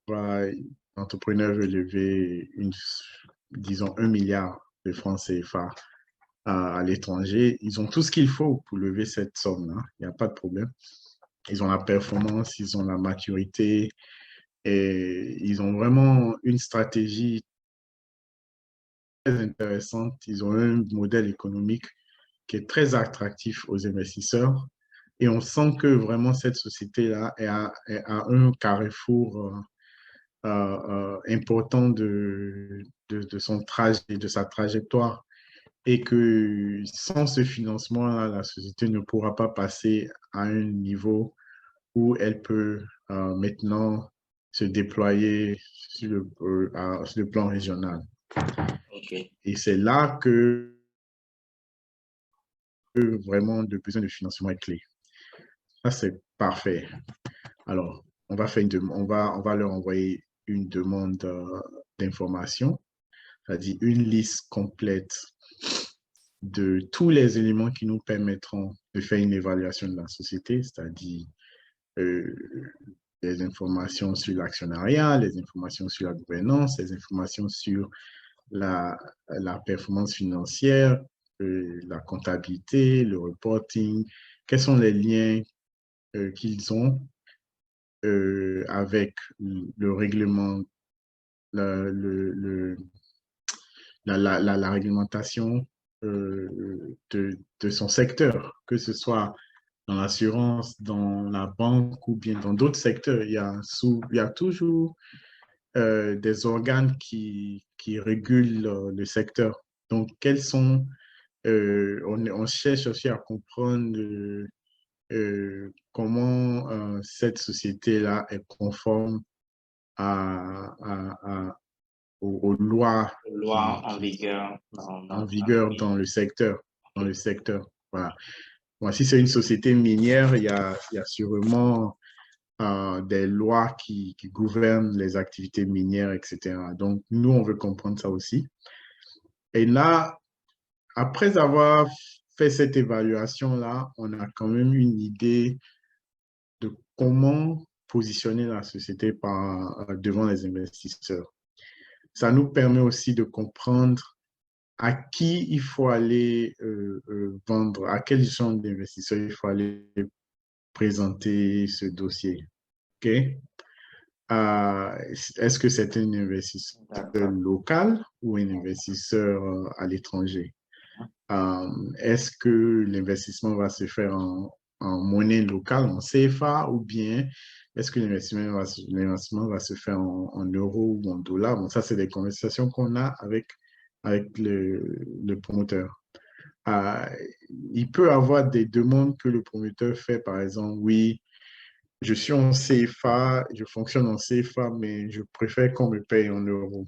voilà, l'entrepreneur veut lever, disons, 1 milliard de francs CFA à l'étranger. Ils ont tout ce qu'il faut pour lever cette somme-là. Il n'y a pas de problème. Ils ont la performance, ils ont la maturité et ils ont vraiment une stratégie très intéressante. Ils ont un modèle économique qui est très attractif aux investisseurs. Et on sent que vraiment cette société-là est à un carrefour important de son trajet, de sa trajectoire. et que sans ce financement-là, la société ne pourra pas passer à un niveau où elle peut maintenant se déployer sur le plan régional. OK. Et c'est là que vraiment le besoin de financement est clé. Ça, c'est parfait. Alors, on va leur envoyer une demande d'information, c'est-à-dire une liste complète de tous les éléments qui nous permettront de faire une évaluation de la société, c'est-à-dire euh, les informations sur l'actionnariat, les informations sur la gouvernance, les informations sur la, la performance financière, la comptabilité, le reporting, quels sont les liens qu'ils ont avec le règlement, la, le, la réglementation de son secteur, que ce soit dans l'assurance, dans la banque ou bien dans d'autres secteurs. Il y a toujours des organes qui régulent le secteur. Donc, on cherche aussi à comprendre comment cette société-là est conforme aux lois Loi en vigueur dans en notre vigueur pays. dans le secteur. Voilà. Bon, si c'est une société minière, il y a sûrement des lois qui gouvernent les activités minières, etc. Donc, nous, on veut comprendre ça aussi. Et là, après avoir fait cette évaluation-là, on a quand même une idée de comment positionner la société devant les investisseurs. Ça nous permet aussi de comprendre à qui il faut aller vendre, à quel genre d'investisseurs il faut aller présenter ce dossier. OK? Est-ce que c'est un investisseur D'accord. local ou un investisseur à l'étranger? Est-ce que l'investissement va se faire en monnaie locale, en CFA, ou bien est-ce que l'investissement va se faire en euros ou en dollars? Bon, ça, c'est des conversations qu'on a avec le promoteur. Euh, il peut avoir des demandes que le promoteur fait, par exemple, oui, je suis en CFA, je fonctionne en CFA, mais je préfère qu'on me paye en euros.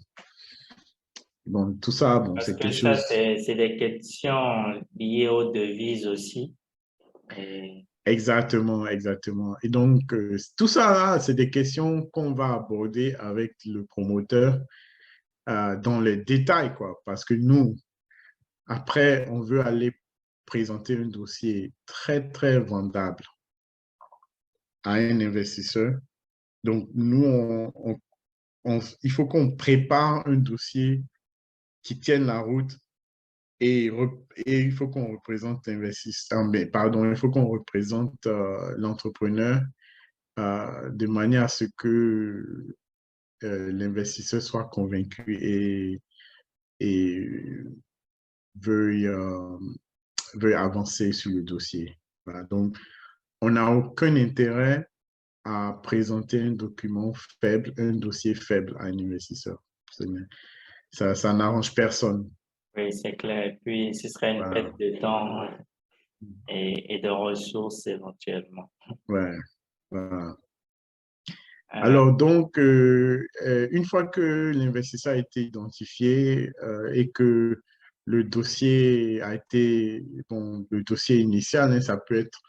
Bon, tout ça, bon, Parce c'est que quelque ça, chose. c'est des questions liées aux devises aussi. Et, Exactement, exactement. Et donc, tout ça, là, c'est des questions qu'on va aborder avec le promoteur dans les détails, quoi. Parce que nous, après, on veut aller présenter un dossier très, très vendable à un investisseur. Donc, nous, il faut qu'on prépare un dossier qui tienne la route et il faut qu'on représente l'investisseur, pardon, il faut qu'on représente l'entrepreneur de manière à ce que l'investisseur soit convaincu et veuille, veuille avancer sur le dossier. Voilà. Donc, on n'a aucun intérêt à présenter un document faible, un dossier faible à un investisseur. Ça n'arrange personne. oui, c'est clair. Et puis, ce serait une Voilà. perte de temps et de ressources éventuellement. Ouais. Voilà. Euh, Alors, donc, une fois que l'investisseur a été identifié et que le dossier a été, bon, le dossier initial, hein, ça peut être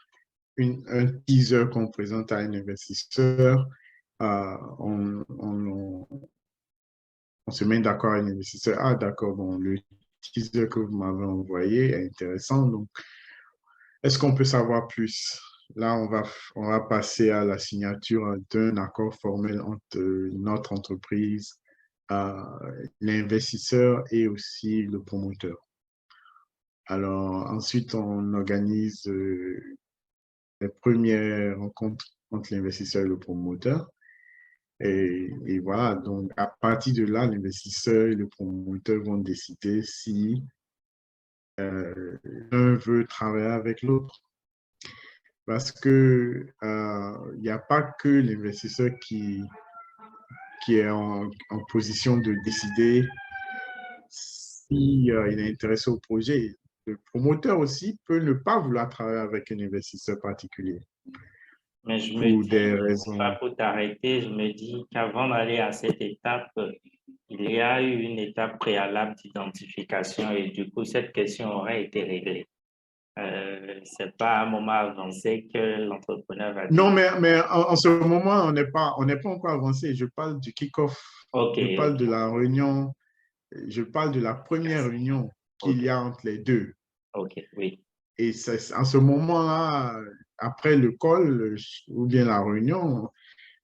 un teaser qu'on présente à un investisseur. On se met d'accord avec l'investisseur. Ah, d'accord, bon, le teaser que vous m'avez envoyé est intéressant. Donc, est-ce qu'on peut savoir plus? Là, on va passer à la signature d'un accord formel entre notre entreprise, l'investisseur et aussi le promoteur. Alors, ensuite, on organise les premières rencontres entre l'investisseur et le promoteur. Et voilà, donc à partir de là, l'investisseur et le promoteur vont décider si l'un veut travailler avec l'autre. Parce que il n'y a pas que l'investisseur qui est en position de décider il est intéressé au projet. Le promoteur aussi peut ne pas vouloir travailler avec un investisseur particulier Mais je me pour dis, des pas raisons. pour t'arrêter, je me dis qu'avant d'aller à cette étape, il y a eu une étape préalable d'identification et du coup, cette question aurait été réglée. C'est pas à un moment avancé que l'entrepreneur va dire, Non, mais en ce moment, on n'est pas encore avancé. Je parle du kick-off. OK, Je parle de OK, la réunion. Je parle de la première réunion qu'il OK, y a entre les deux. OK, oui, Et en ce moment-là, après le call ou bien la réunion,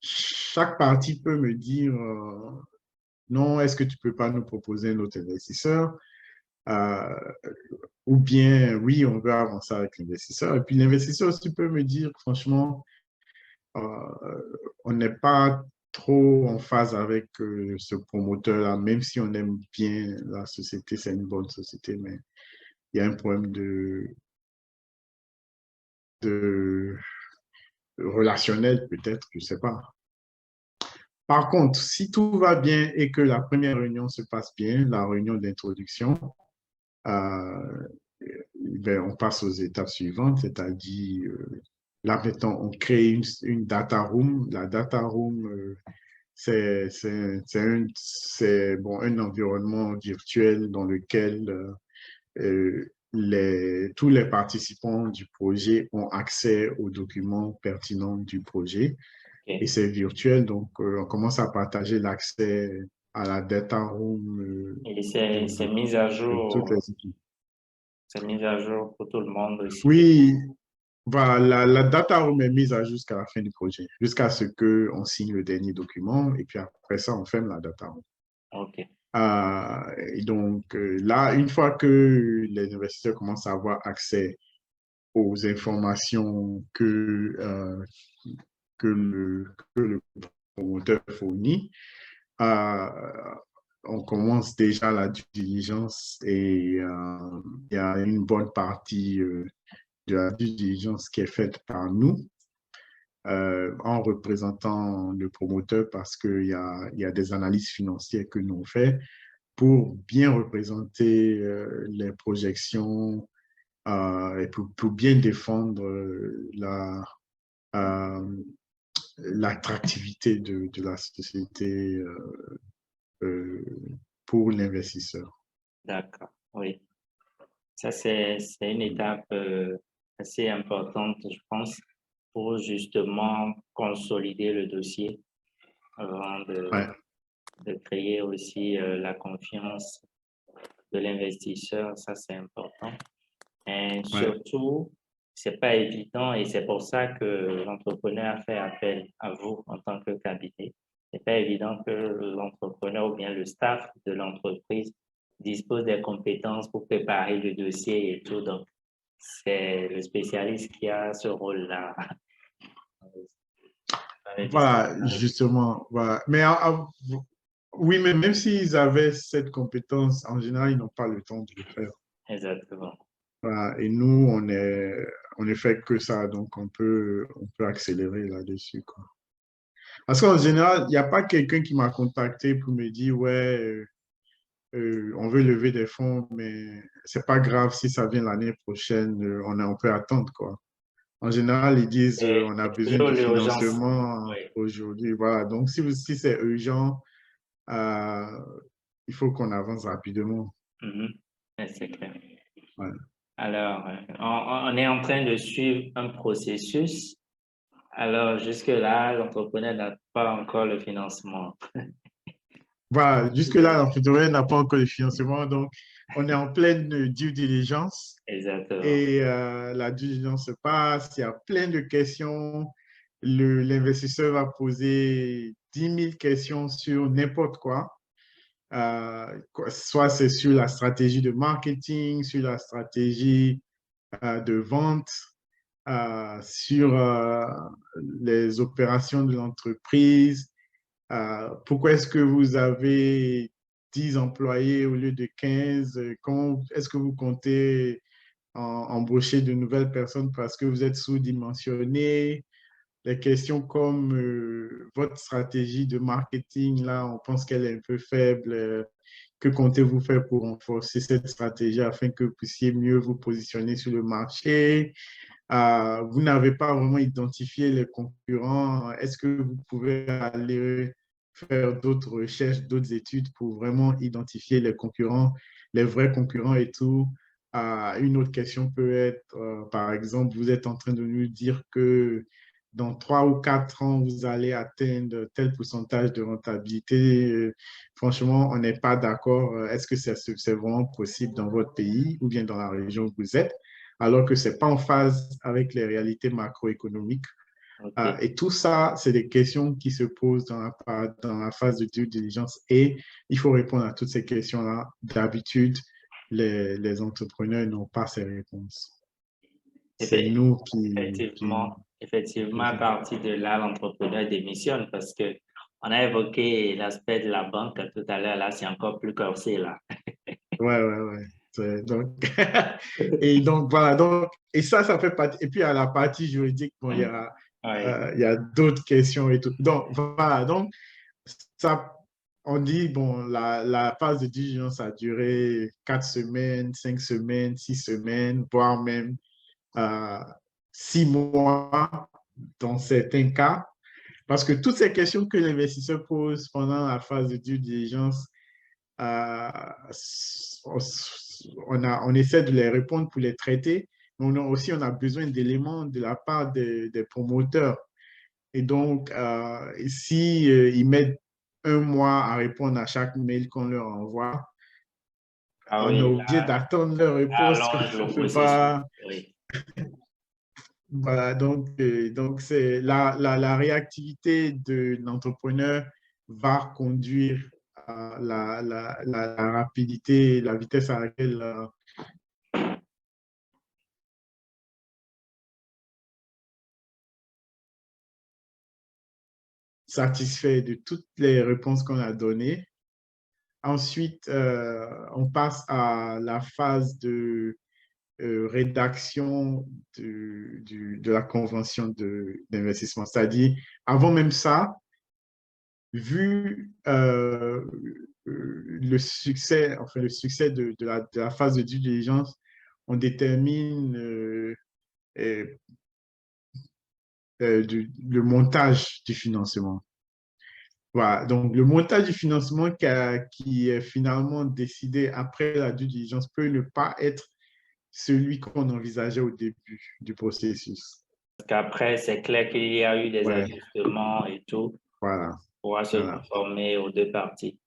chaque partie peut me dire non, est-ce que tu peux pas nous proposer un autre investisseur? Euh, ou bien oui, on veut avancer avec l'investisseur. Et puis l'investisseur aussi peut me dire, franchement, on n'est pas trop en phase avec ce promoteur-là, même si on aime bien la société, c'est une bonne société, mais il y a un problème de relationnel peut-être, je ne sais pas. Par contre, si tout va bien et que la première réunion se passe bien, la réunion d'introduction, euh, ben, on passe aux étapes suivantes, c'est-à-dire, là maintenant, on crée une data room. La data room, c'est bon, un environnement virtuel dans lequel tous les participants du projet ont accès aux documents pertinents du projet et OK. c'est virtuel, donc on commence à partager l'accès à la data room Et de, c'est de- mis à de toutes les jour, équipes. c'est mis à jour pour tout le monde aussi. Oui, voilà, la data room est mise à jour jusqu'à la fin du projet, jusqu'à ce qu'on signe le dernier document et puis après ça, on ferme la data room. OK, Et donc là, une fois que les investisseurs commencent à avoir accès aux informations que le promoteur fournit, euh, on commence déjà la due diligence et il y a une bonne partie de la due diligence qui est faite par nous en représentant le promoteur parce il y a des analyses financières que nous on fait pour bien représenter les projections et pour bien défendre euh, l'attractivité de la société euh, pour l'investisseur. d'accord, oui. Ça, c'est une étape assez importante, je pense, pour justement consolider le dossier avant Ouais, de créer aussi la confiance de l'investisseur. Ça, c'est important. Et ouais. surtout, c'est pas évident et c'est pour ça que l'entrepreneur a fait appel à vous en tant que cabinet. C'est pas évident que l'entrepreneur ou bien le staff de l'entreprise dispose des compétences pour préparer le dossier et tout. Donc, c'est le spécialiste qui a ce rôle-là. Voilà, justement. Voilà. Mais oui, mais même s'ils avaient cette compétence, en général, ils n'ont pas le temps de le faire. Exactement. Voilà. Et nous, on ne fait que ça, donc on peut accélérer là-dessus, quoi. Parce qu'en général, il n'y a pas quelqu'un qui m'a contacté pour me dire, ouais, on veut lever des fonds, mais c'est pas grave si ça vient l'année prochaine, on peut attendre, quoi. En général, ils disent, on a C'est besoin toujours de l'urgence. financement Oui. aujourd'hui. Voilà. Donc, si c'est urgent, euh, il faut qu'on avance rapidement. Mhm. Ouais, c'est clair. Ouais. Alors, on est en train de suivre un processus. Alors, jusque-là, l'entrepreneur n'a pas encore le financement. Voilà. Jusque-là, l'entrepreneur n'a pas encore le financement. Donc, on est en pleine due diligence. Exactement. Et la due diligence se passe. Il y a plein de questions. L'investisseur va poser 10 000 questions sur n'importe quoi. Soit c'est sur la stratégie de marketing, sur la stratégie de vente, sur les opérations de l'entreprise. Pourquoi est-ce que vous avez 10 employés au lieu de 15? Comment est-ce que vous comptez embaucher de nouvelles personnes parce que vous êtes sous-dimensionné? Les questions comme votre stratégie de marketing, là, on pense qu'elle est un peu faible. Que comptez-vous faire pour renforcer cette stratégie afin que vous puissiez mieux vous positionner sur le marché? Vous n'avez pas vraiment identifié les concurrents. Est-ce que vous pouvez aller faire d'autres recherches, d'autres études pour vraiment identifier les concurrents, les vrais concurrents et tout? Une autre question peut être, par exemple, vous êtes en train de nous dire que dans 3 ou 4 ans, vous allez atteindre tel pourcentage de rentabilité. Franchement, on n'est pas d'accord. Est-ce que c'est vraiment possible dans votre pays ou bien dans la région où vous êtes? Alors que ce n'est pas en phase avec les réalités macroéconomiques. OK. Et tout ça, c'est des questions qui se posent dans la phase de due diligence et il faut répondre à toutes ces questions-là. D'habitude, les entrepreneurs n'ont pas ces réponses. C'est nous Effectivement, à partir de là, l'entrepreneur démissionne parce que on a évoqué l'aspect de la banque tout à l'heure. Là, c'est encore plus corsé, là. Ouais, ouais, ouais. Donc, et donc, voilà. Donc, et ça fait partie. Et puis, à la partie juridique, bon, Oui. il y a d'autres questions et tout. Donc, voilà. Donc, ça, on dit, bon, la phase de diligence a duré 4 semaines, 5 semaines, 6 semaines, voire même euh, 6 mois dans certains cas. Parce que toutes ces questions que l'investisseur pose pendant la phase de due diligence, euh, on essaie de les répondre pour les traiter, mais on a besoin d'éléments de la part des promoteurs. Et donc, si ils mettent 1 mois à répondre à chaque mail qu'on leur envoie, Ah on est oui, obligé d'attendre leur là réponse. allonge On le peut processus. pas. Oui. Voilà, donc c'est la réactivité de l'entrepreneur va conduire à la rapidité, la vitesse à laquelle satisfait de toutes les réponses qu'on a données. Ensuite, on passe à la phase de rédaction de la convention d'investissement. C'est-à-dire, avant même ça, vu le succès de la phase de due diligence, on détermine le montage du financement. Voilà, donc le montage du financement qui est finalement décidé après la due diligence peut ne pas être celui qu'on envisageait au début du processus. Parce qu'après, c'est clair qu'il y a eu des Ouais, ajustements et tout voilà, pour pouvoir se voilà. conformer aux deux parties.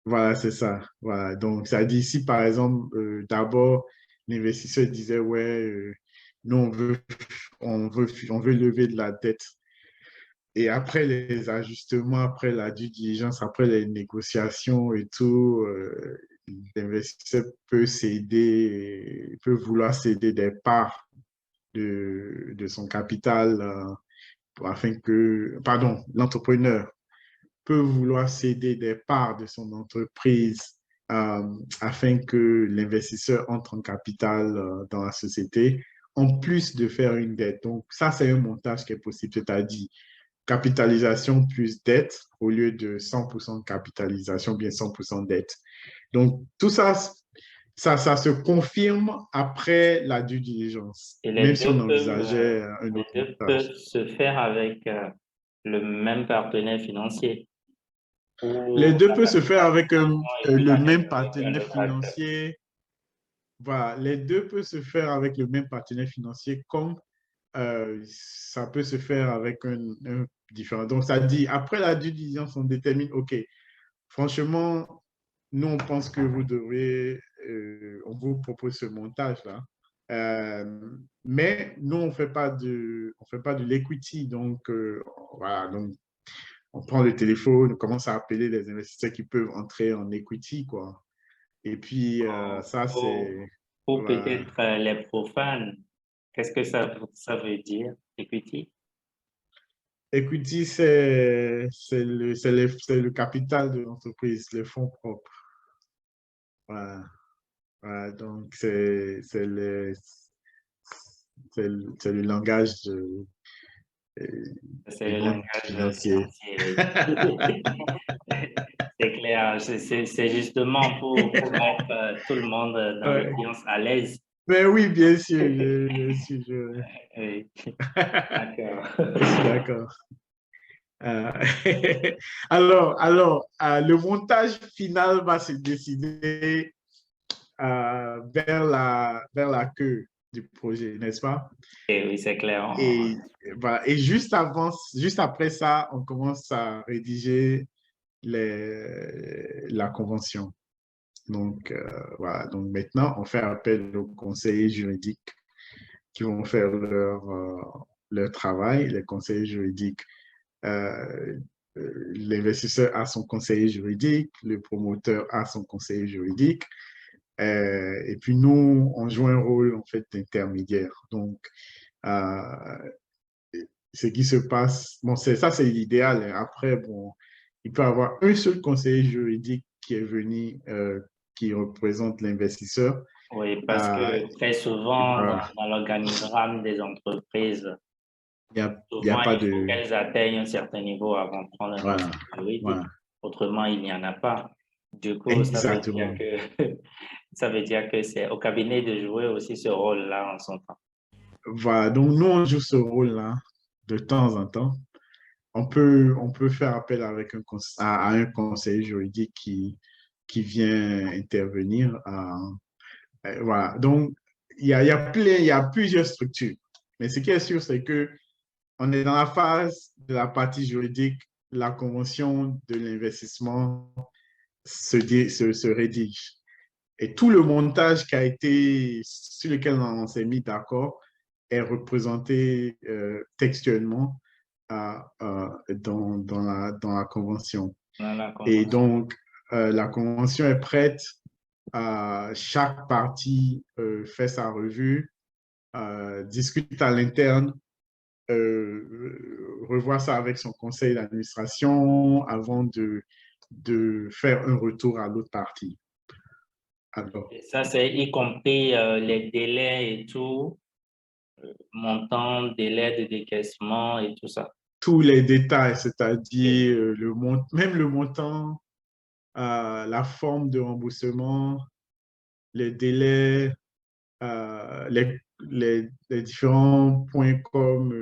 Voilà, c'est ça. Voilà. Donc, ça dit si, par exemple, d'abord, l'investisseur disait, ouais, nous, on veut lever de la dette. Et après les ajustements, après la due diligence, après les négociations et tout, l'investisseur peut vouloir céder des parts de son capital afin que, pardon, l'entrepreneur peut vouloir céder des parts de son entreprise afin que l'investisseur entre en capital dans la société, en plus de faire une dette. Donc, ça, c'est un montage qui est possible, c'est-à-dire capitalisation plus dette au lieu de 100% de capitalisation, bien 100% dette. Donc, tout ça, ça se confirme après la due diligence, Et même si on envisageait un les autre deux montage. peuvent se faire avec le même partenaire financier Les ou deux la peuvent se faire avec capitalisation et puis le la dette même avec un partenaire autre acteur. financier. Voilà, les deux peuvent se faire avec le même partenaire financier comme ça peut se faire avec un différent. Donc, ça dit, après la due diligence, on détermine, OK, franchement, nous, on pense que vous devriez, on vous propose ce montage-là. Mais nous, on fait pas de l'equity. Donc, voilà, donc on prend le téléphone, on commence à appeler les investisseurs qui peuvent entrer en equity, quoi. Et puis, ça, Pour, c'est... pour Voilà. peut-être les profanes, qu'est-ce que ça veut dire, equity? Equity, c'est le capital de l'entreprise, les fonds propres. Voilà. Voilà. Donc, c'est le langage C'est du le monde langage financier. financier. Oui. C'est C'est justement pour mettre tout le monde dans Ouais. l'audience à l'aise. Mais oui, bien sûr, bien sûr, Oui, d'accord. je suis d'accord. Euh, le montage final va se décider vers la queue du projet, n'est-ce pas? Et oui, c'est clair. Et, voilà. Et juste après ça, on commence à rédiger la convention. Donc, voilà. Donc, maintenant, on fait appel aux conseillers juridiques qui vont faire leur travail. Les conseillers juridiques, euh, l'investisseur a son conseiller juridique, le promoteur a son conseiller juridique. Et puis, nous, on joue un rôle, en fait, d'intermédiaire. Donc, euh, ce qui se passe, bon, ça, c'est l'idéal, hein. Après, bon, il peut y avoir un seul conseiller juridique qui est venu, qui représente l'investisseur. Oui, parce Euh, que très souvent, voilà. dans l'organigramme des entreprises, Il y a souvent, pas il faut de... qu'elles atteignent un certain niveau avant de prendre un Voilà, conseil juridique. voilà, Autrement, il n'y en a pas. Du coup, exactement. ça veut dire que c'est au cabinet de jouer aussi ce rôle-là en son temps. Voilà, donc nous, on joue ce rôle-là de temps en temps. On peut faire appel avec à un conseiller juridique qui vient intervenir. Voilà, donc il y a plusieurs structures. Mais ce qui est sûr, c'est que on est dans la phase de la partie juridique, la convention de l'investissement se rédige. Et tout le montage qui a été, sur lequel on s'est mis d'accord est représenté textuellement dans la convention. Dans la Et convention. donc, la convention est prête. Chaque partie fait sa revue, discute à l'interne, revoit ça avec son conseil d'administration avant de faire un retour à l'autre partie. Alors, Et ça, c'est y compris les délais et tout, montant, délai de décaissement et tout ça. tous les détails, c'est-à-dire Et même le montant, la forme de remboursement, les délais, les différents points comme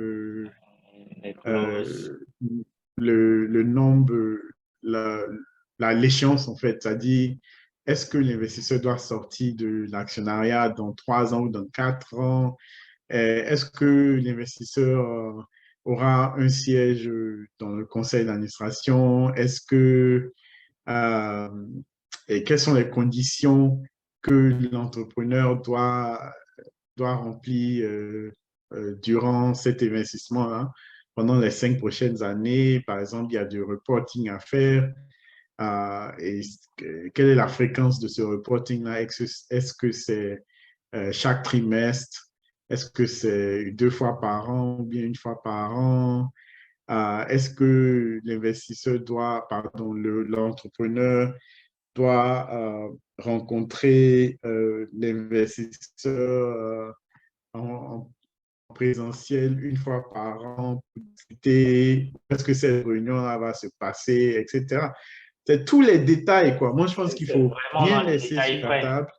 les clauses. euh, le nombre, la, l'échéance en fait, c'est-à-dire est-ce que l'investisseur doit sortir de l'actionnariat dans 3 ans ou dans 4 ans? Est-ce que l'investisseur aura un siège dans le conseil d'administration? Est-ce que euh, et quelles sont les conditions que l'entrepreneur doit remplir durant cet investissement-là? Pendant les 5 prochaines années, par exemple, il y a du reporting à faire. Et quelle est la fréquence de ce reporting-là? Est-ce que c'est chaque trimestre? Est-ce que c'est 2 fois par an ou bien 1 fois par an? Est-ce que l'investisseur doit, pardon, l'entrepreneur doit rencontrer l'investisseur en présentiel 1 fois par an pour discuter? Est-ce que cette réunion-là va se passer, etc. C'est tous les détails, quoi. Moi, je pense qu'il C'est faut vraiment rien dans les laisser détails sur la près. table.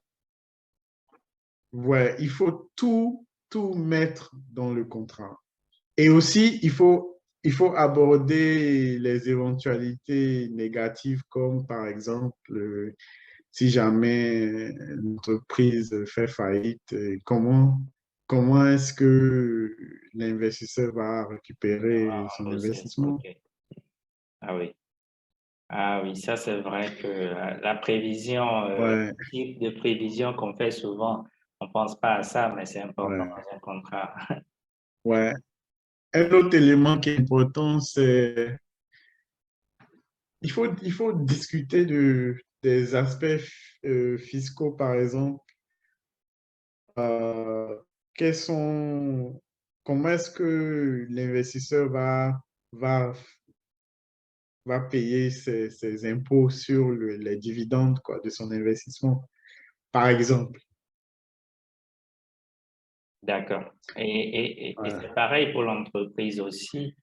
Ouais, il faut tout mettre dans le contrat. Et aussi, il faut aborder les éventualités négatives, comme par exemple, si jamais l'entreprise fait faillite, comment est-ce que l'investisseur va récupérer son investissement? Ok. Ah oui. Ah oui, ça c'est vrai que la prévision, Ouais, le type de prévision qu'on fait souvent, on ne pense pas à ça, mais c'est important ouais, dans un contrat. ouais. Un autre élément qui est important, c'est il faut discuter des aspects fiscaux, par exemple. Euh, quels sont, comment est-ce que l'investisseur va, va payer ses impôts sur les dividendes quoi, de son investissement, par exemple? D'accord. Et Ouais, c'est pareil pour l'entreprise aussi.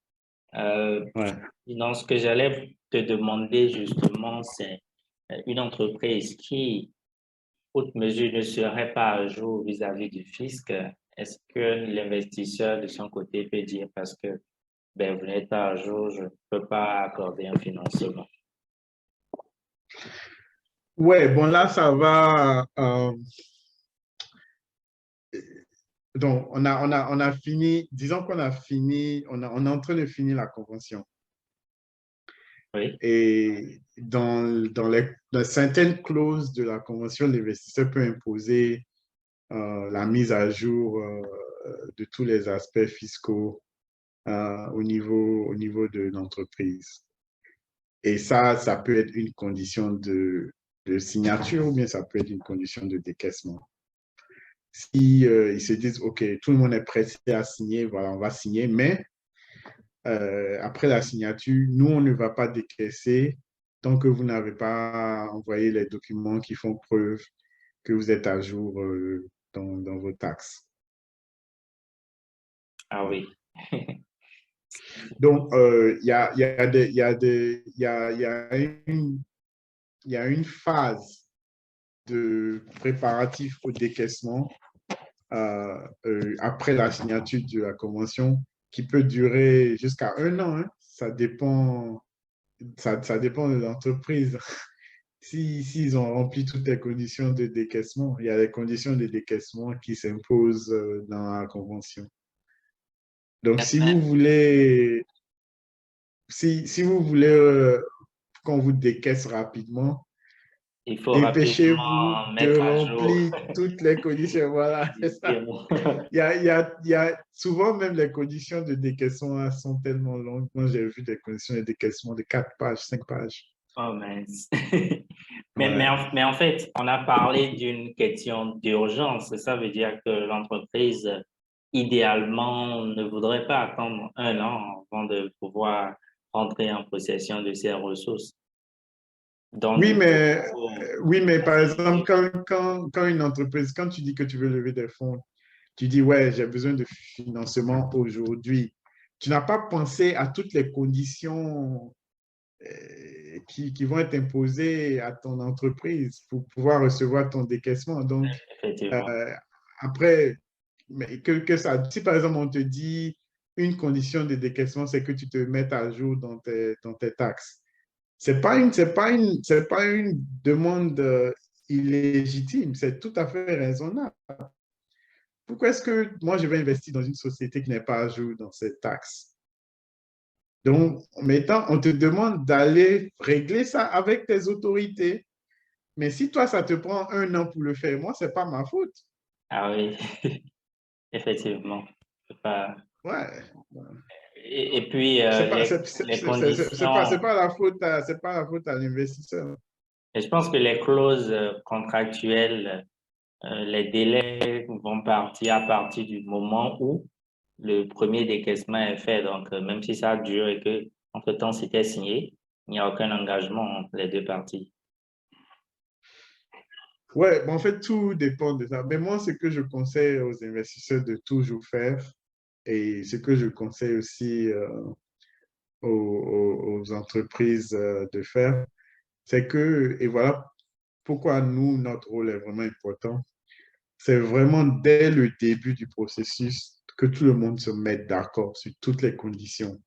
Euh, ouais, Sinon, ce que j'allais te demander justement, c'est une entreprise qui, haute mesure, ne serait pas à jour vis-à-vis du fisc, est-ce que l'investisseur de son côté peut dire parce que ben, vous n'êtes pas à jour, je ne peux pas accorder un financement? Ouais, bon là, ça va. Donc, on a fini, disons qu'on a fini, on est en train de finir la convention. Oui, Et dans certaines clauses de la convention, l'investisseur peut imposer la mise à jour de tous les aspects fiscaux au niveau de l'entreprise. Et ça peut être une condition de signature ou bien ça peut être une condition de décaissement. Si ils se disent, OK, tout le monde est pressé à signer, voilà, on va signer, mais après la signature, nous, on ne va pas décaisser tant que vous n'avez pas envoyé les documents qui font preuve que vous êtes à jour dans vos taxes. ah oui. Donc, il y a une phase de préparatif au décaissement après la signature de la convention qui peut durer jusqu'à 1 an. Hein. Ça dépend de l'entreprise. S'ils ont rempli toutes les conditions de décaissement, il y a les conditions de décaissement qui s'imposent dans la convention. Donc, si vous voulez qu'on vous décaisse rapidement, Il faut dépêchez-vous rapidement de mettre à jour. remplir toutes les conditions. Voilà, c'est ça. Il y a souvent même les conditions de décaissement hein, sont tellement longues. Moi, j'ai vu des conditions de décaissement de 4 pages, 5 pages. Oh mince. Ouais. Mais en fait, on a parlé d'une question d'urgence. Ça veut dire que l'entreprise, idéalement, ne voudrait pas attendre 1 an avant de pouvoir rentrer en possession de ses ressources. Donc, du coup, Oui, mais par exemple, faciliter. quand une entreprise, quand tu dis que tu veux lever des fonds, tu dis, ouais, j'ai besoin de financement aujourd'hui. Tu n'as pas pensé à toutes les conditions qui vont être imposées à ton entreprise pour pouvoir recevoir ton décaissement. Donc, Effectivement. euh, après, mais que ça, si par exemple on te dit une condition de décaissement, c'est que tu te mettes à jour dans tes taxes. C'est pas une demande illégitime, c'est tout à fait raisonnable. Pourquoi est-ce que moi, je vais investir dans une société qui n'est pas à jour dans ses taxes? Donc, maintenant, on te demande d'aller régler ça avec tes autorités. Mais si toi, ça te prend 1 an pour le faire, moi, c'est pas ma faute. Ah oui, effectivement. C'est pas... Ouais. Et puis, C'est pas, les conditions, c'est pas la faute à l'investisseur. et je pense que les clauses contractuelles, les délais vont partir à partir du moment où le premier décaissement est fait. Donc, même si ça dure et que, entre-temps, c'était signé, il n'y a aucun engagement entre les deux parties. Ouais, bon, en fait, tout dépend de ça. Mais moi, ce que je conseille aux investisseurs de toujours faire, et ce que je conseille aussi aux entreprises de faire, c'est que, et voilà pourquoi nous, notre rôle est vraiment important, c'est vraiment dès le début du processus que tout le monde se mette d'accord sur toutes les conditions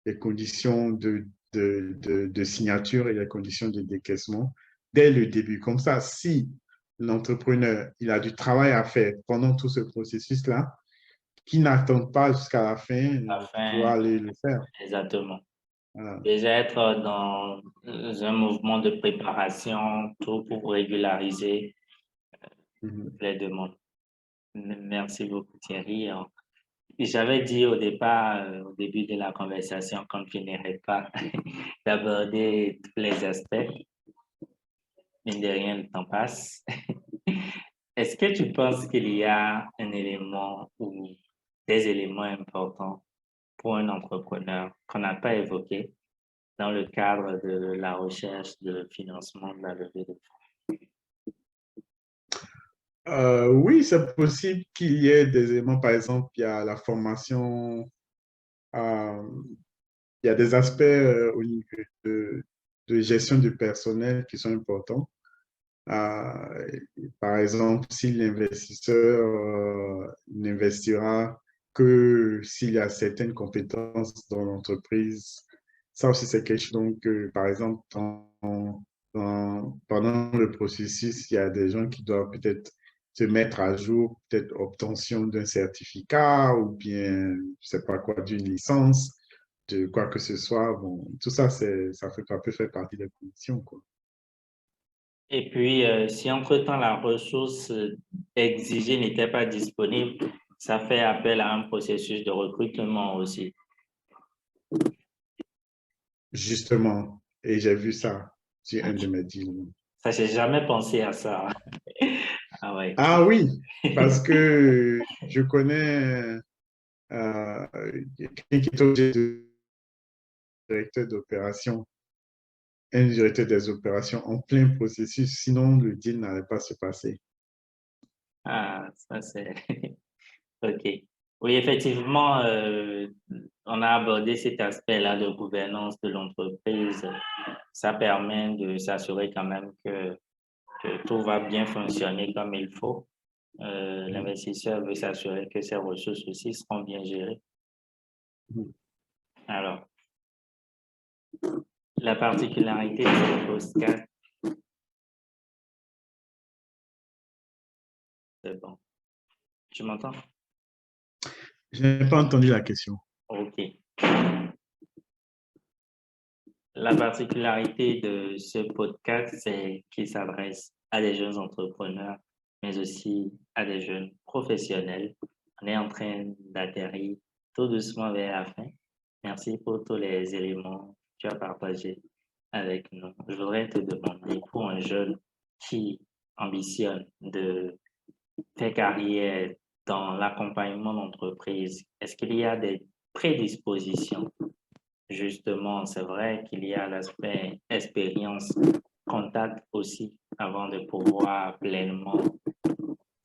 de signature et les conditions de décaissement dès le début. Comme ça, si l'entrepreneur, il a du travail à faire pendant tout ce processus-là, qui n'attend pas jusqu'à la fin pour pouvoir Afin, aller le faire. exactement. Voilà. Déjà être dans un mouvement de préparation, tout pour régulariser Mhm. les demandes. Merci beaucoup, Thierry. J'avais dit au départ, au début de la conversation, qu'on ne finirait pas d'aborder tous les aspects. Mine de rien, le temps passe. Est-ce que tu penses qu'il y a un élément ou des éléments importants pour un entrepreneur qu'on n'a pas évoqué dans le cadre de la recherche de financement de la levée de fonds? Oui, c'est possible qu'il y ait des éléments, par exemple, il y a la formation, euh, il y a des aspects au niveau de gestion du personnel qui sont importants. Euh, Par exemple, si l'investisseur n'investira que s'il y a certaines compétences dans l'entreprise, ça aussi c'est quelque chose. Donc, par exemple, pendant le processus, il y a des gens qui doivent peut-être se mettre à jour, peut-être obtention d'un certificat ou bien, je ne sais pas quoi, d'une licence, de quoi que ce soit. Bon, tout ça, ça peut faire partie des conditions, quoi. Et puis, si entre-temps la ressource exigée n'était pas disponible, ça fait appel à un processus de recrutement aussi. Justement, et j'ai vu ça sur un de mes deals. Ça, j'ai jamais pensé à ça. Ah ouais. Ah oui, parce que je connais euh, quelqu'un qui est obligé de directeur d'opération, un directeur des opérations en plein processus, sinon le deal n'allait pas se passer. Ah, ça c'est... OK. Oui, effectivement, on a abordé cet aspect-là de gouvernance de l'entreprise. Ça permet de s'assurer quand même que tout va bien fonctionner comme il faut. L'investisseur veut s'assurer que ses ressources aussi seront bien gérées. Alors, la particularité de ce podcast, c'est bon. Tu m'entends? Je n'ai pas entendu la question. OK. La particularité de ce podcast, c'est qu'il s'adresse à des jeunes entrepreneurs, mais aussi à des jeunes professionnels. On est en train d'atterrir tout doucement vers la fin. Merci pour tous les éléments que tu as partagés avec nous. Je voudrais te demander, pour un jeune qui ambitionne de faire carrière dans l'accompagnement d'entreprise, est-ce qu'il y a des prédispositions? Justement, c'est vrai qu'il y a l'aspect expérience, contact aussi, avant de pouvoir pleinement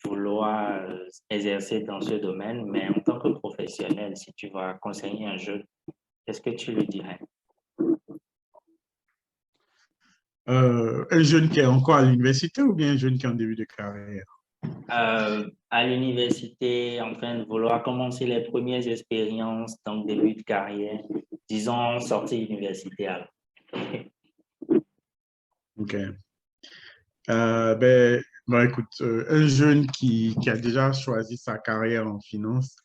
vouloir exercer dans ce domaine. Mais en tant que professionnel, si tu vas conseiller un jeune, qu'est-ce que tu lui dirais? Un jeune qui est encore à l'université ou bien un jeune qui est en début de carrière? À l'université, en train de vouloir commencer les premières expériences, donc début de carrière, disons sortie universitaire. OK. Ben, écoute, un jeune qui a déjà choisi sa carrière en finance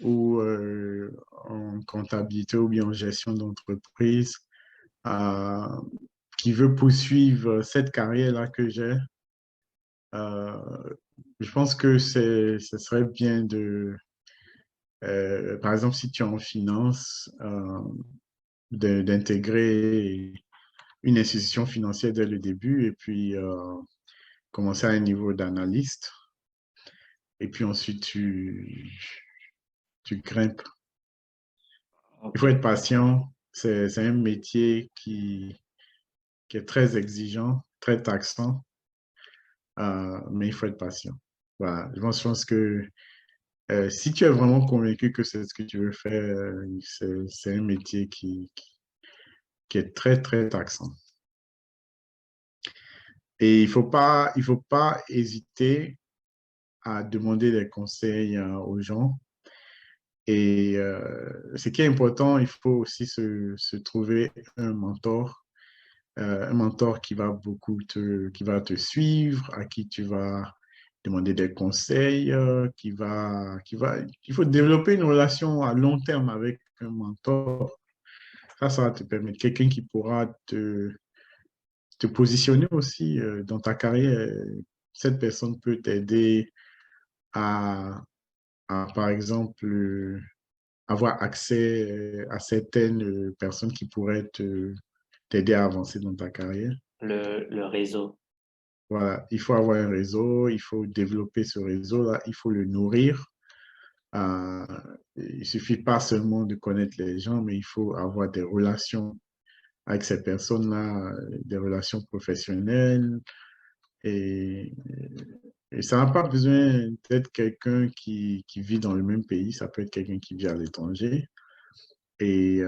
ou en comptabilité ou bien en gestion d'entreprise, euh, qui veut poursuivre cette carrière-là que j'ai, euh, je pense que ce serait bien par exemple, si tu es en finance, d'intégrer une institution financière dès le début et puis commencer à un niveau d'analyste. Et puis ensuite, tu grimpes. Il faut OK. être patient. C'est un métier qui est très exigeant, très taxant, mais il faut être patient. Voilà. Je pense que si tu es vraiment convaincu que c'est ce que tu veux faire, c'est un métier qui est très, très taxant. Et il faut pas hésiter à demander des conseils aux gens. Et ce qui est important, il faut aussi se trouver un mentor qui va te suivre, à qui tu vas demander des conseils, il faut développer une relation à long terme avec un mentor. Ça va te permettre quelqu'un qui pourra te positionner aussi dans ta carrière. Cette personne peut t'aider à, par exemple, avoir accès à certaines personnes qui pourraient t'aider à avancer dans ta carrière. Le réseau. Voilà, il faut avoir un réseau, il faut développer ce réseau-là, il faut le nourrir. Euh, il ne suffit pas seulement de connaître les gens, mais il faut avoir des relations avec ces personnes-là, des relations professionnelles. Et, et ça n'a pas besoin d'être quelqu'un qui vit dans le même pays, ça peut être quelqu'un qui vit à l'étranger. Et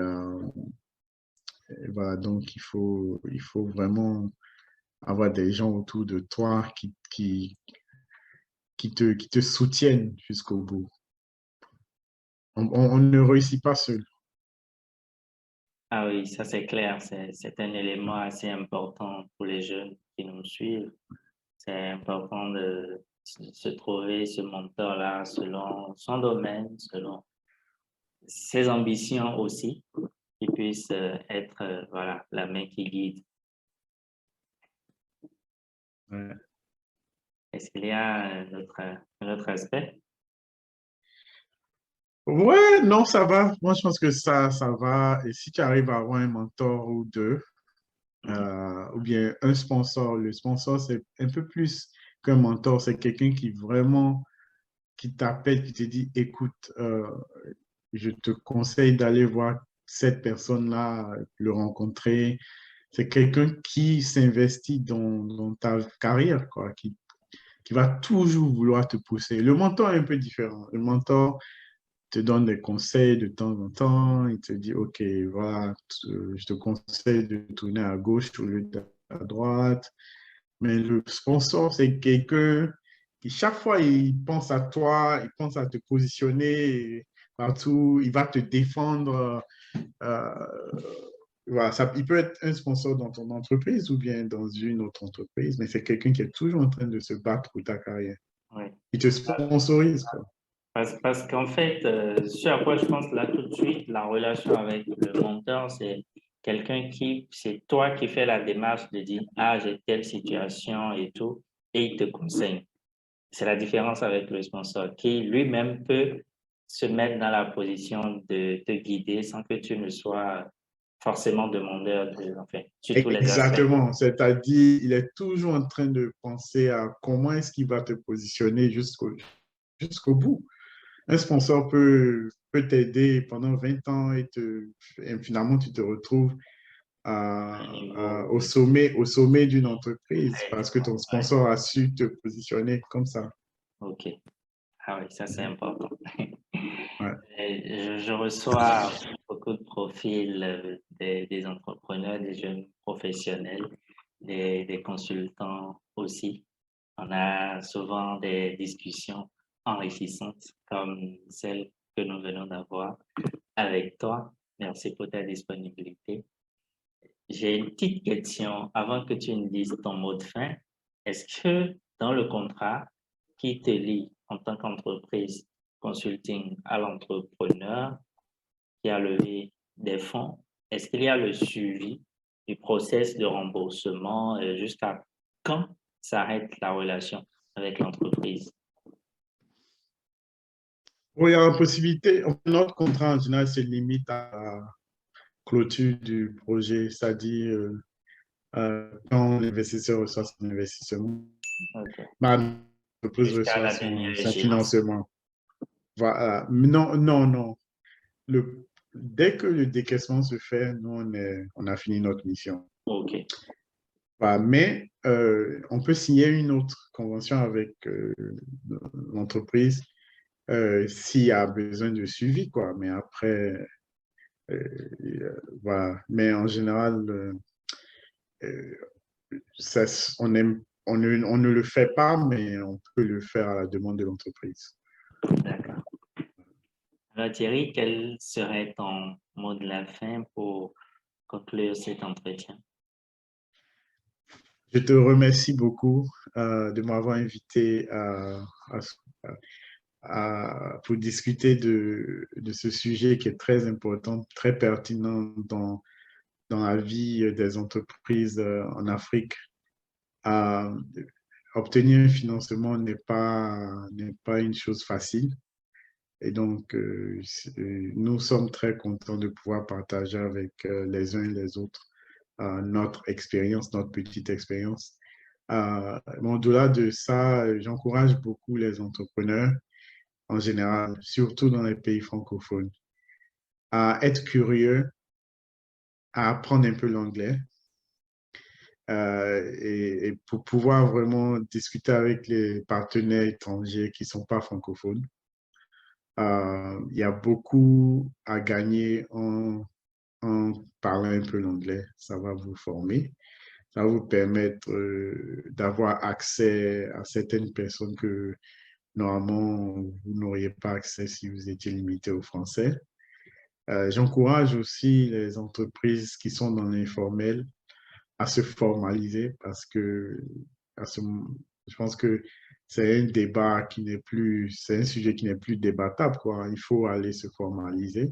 Et voilà, donc il faut vraiment avoir des gens autour de toi qui te soutiennent jusqu'au bout. On ne réussit pas seul. Ah oui, ça c'est clair, c'est un élément assez important pour les jeunes qui nous suivent. C'est important de se trouver ce mentor-là selon son domaine, selon ses ambitions aussi, qui puisse être voilà, la main qui guide. Ouais. Est-ce qu'il y a un autre aspect? Ouais, non, ça va. Moi, je pense que ça va. Et si tu arrives à avoir un mentor ou deux, Mhm. ou bien un sponsor, le sponsor, c'est un peu plus qu'un mentor. C'est quelqu'un qui vraiment, qui t'appelle, qui te dit, écoute, je te conseille d'aller voir cette personne-là, le rencontrer. C'est quelqu'un qui s'investit dans ta carrière, quoi, qui va toujours vouloir te pousser. Le mentor est un peu différent. Le mentor te donne des conseils de temps en temps. Il te dit, OK, voilà, je te conseille de tourner à gauche au lieu à droite. Mais le sponsor, c'est quelqu'un qui, chaque fois, il pense à toi, il pense à te positionner partout, il va te défendre. euh, voilà, ça, il peut être un sponsor dans ton entreprise ou bien dans une autre entreprise, mais c'est quelqu'un qui est toujours en train de se battre pour ta carrière. Oui. Il te sponsorise, quoi. Parce qu'en fait, ce à quoi je pense là tout de suite, la relation avec le mentor, c'est quelqu'un qui, c'est toi qui fais la démarche de dire, ah, j'ai telle situation et tout, et il te conseille. C'est la différence avec le sponsor qui lui-même peut se mettre dans la position de te guider sans que tu ne sois forcément demandeur de, enfin, sur tous les aspects. Exactement. C'est-à-dire, il est toujours en train de penser à comment est-ce qu'il va te positionner jusqu'au bout. Un sponsor peut t'aider pendant 20 ans et finalement, tu te retrouves À un niveau, au sommet d'une entreprise parce que ton ouais, sponsor a su te positionner comme ça. ok. Ah oui, ça c'est important. Ouais. Et je reçois beaucoup de profils des entrepreneurs, des jeunes professionnels, des consultants aussi. On a souvent des discussions enrichissantes comme celle que nous venons d'avoir avec toi. Merci pour ta disponibilité. J'ai une petite question avant que tu ne dises ton mot de fin. Est-ce que dans le contrat qui te lie en tant qu'entreprise consulting à l'entrepreneur qui a levé des fonds, est-ce qu'il y a le suivi du process de remboursement jusqu'à quand s'arrête la relation avec l'entreprise? Oui, il y a la possibilité. Notre contrat en général se limite à la clôture du projet, c'est-à-dire quand l'investisseur reçoit son investissement, OK. bah, l'entreprise Jusqu'à reçoit la dernière son échéance. financement. Voilà. Non, non, non. Dès que le décaissement se fait, nous, on a fini notre mission. OK. Voilà. Mais on peut signer une autre convention avec l'entreprise s'il y a besoin de suivi, quoi. Mais après, voilà. Mais en général, euh, ça, on ne le fait pas, mais on peut le faire à la demande de l'entreprise. D'accord. Alors Thierry, quel serait ton mot de la fin pour conclure cet entretien? Je te remercie beaucoup de m'avoir invité pour discuter de ce sujet qui est très important, très pertinent dans la vie des entreprises en Afrique. Euh, Obtenir un financement n'est pas une chose facile. Et donc, nous sommes très contents de pouvoir partager avec les uns et les autres notre expérience, notre petite expérience. Mais au-delà de ça, j'encourage beaucoup les entrepreneurs en général, surtout dans les pays francophones, à être curieux, à apprendre un peu l'anglais et pour pouvoir vraiment discuter avec les partenaires étrangers qui ne sont pas francophones. Il y a beaucoup à gagner en parlant un peu l'anglais. Ça va vous former. Ça va vous permettre d'avoir accès à certaines personnes que normalement vous n'auriez pas accès si vous étiez limité au français. J'encourage aussi les entreprises qui sont dans l'informel à se formaliser parce que à ce, je pense que c'est un débat qui n'est plus, c'est un sujet qui n'est plus débattable, quoi. Il faut aller se formaliser.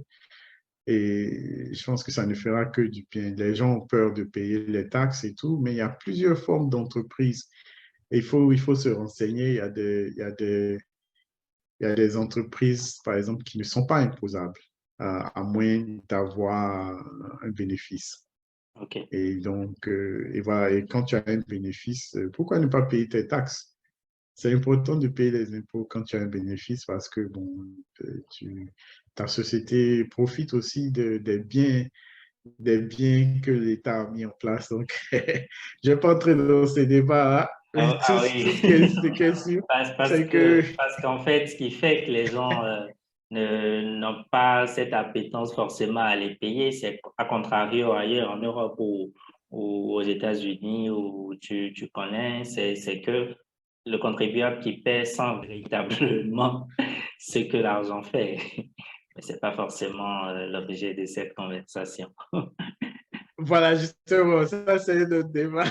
Et je pense que ça ne fera que du bien. Les gens ont peur de payer les taxes et tout, mais il y a plusieurs formes d'entreprises. Il faut se renseigner. Il y a des entreprises, par exemple, qui ne sont pas imposables, à moins d'avoir un bénéfice. OK. Et donc, et voilà, et quand tu as un bénéfice, pourquoi ne pas payer tes taxes? C'est important de payer les impôts quand tu as un bénéfice parce que bon, ta société profite aussi des biens que l'État a mis en place. Donc, je ne vais pas entrer dans ces débats-là. Mais Ah, ah tout oui, ce qui est sûr, c'est que parce qu'en fait, ce qui fait que les gens n'ont pas cette appétence forcément à les payer, c'est à contrario ailleurs en Europe ou aux États-Unis où tu connais, c'est que le contribuable qui paie sans véritablement ce que l'argent fait. Mais c'est pas forcément l'objet de cette conversation. voilà, justement, ça c'est notre débat.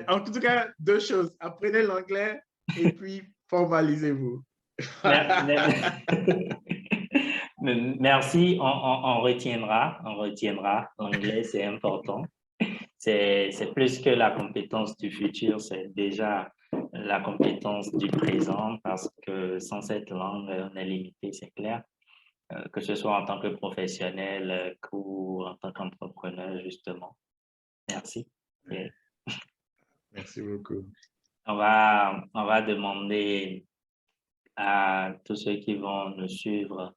En tout cas, deux choses. Apprenez l'anglais et puis formalisez-vous. Merci, on retiendra. L'anglais, c'est important. C'est plus que la compétence du futur, c'est déjà la compétence du présent parce que sans cette langue, on est limité, c'est clair, que ce soit en tant que professionnel ou en tant qu'entrepreneur, justement. Merci. Et Merci beaucoup. on va demander à tous ceux qui vont nous suivre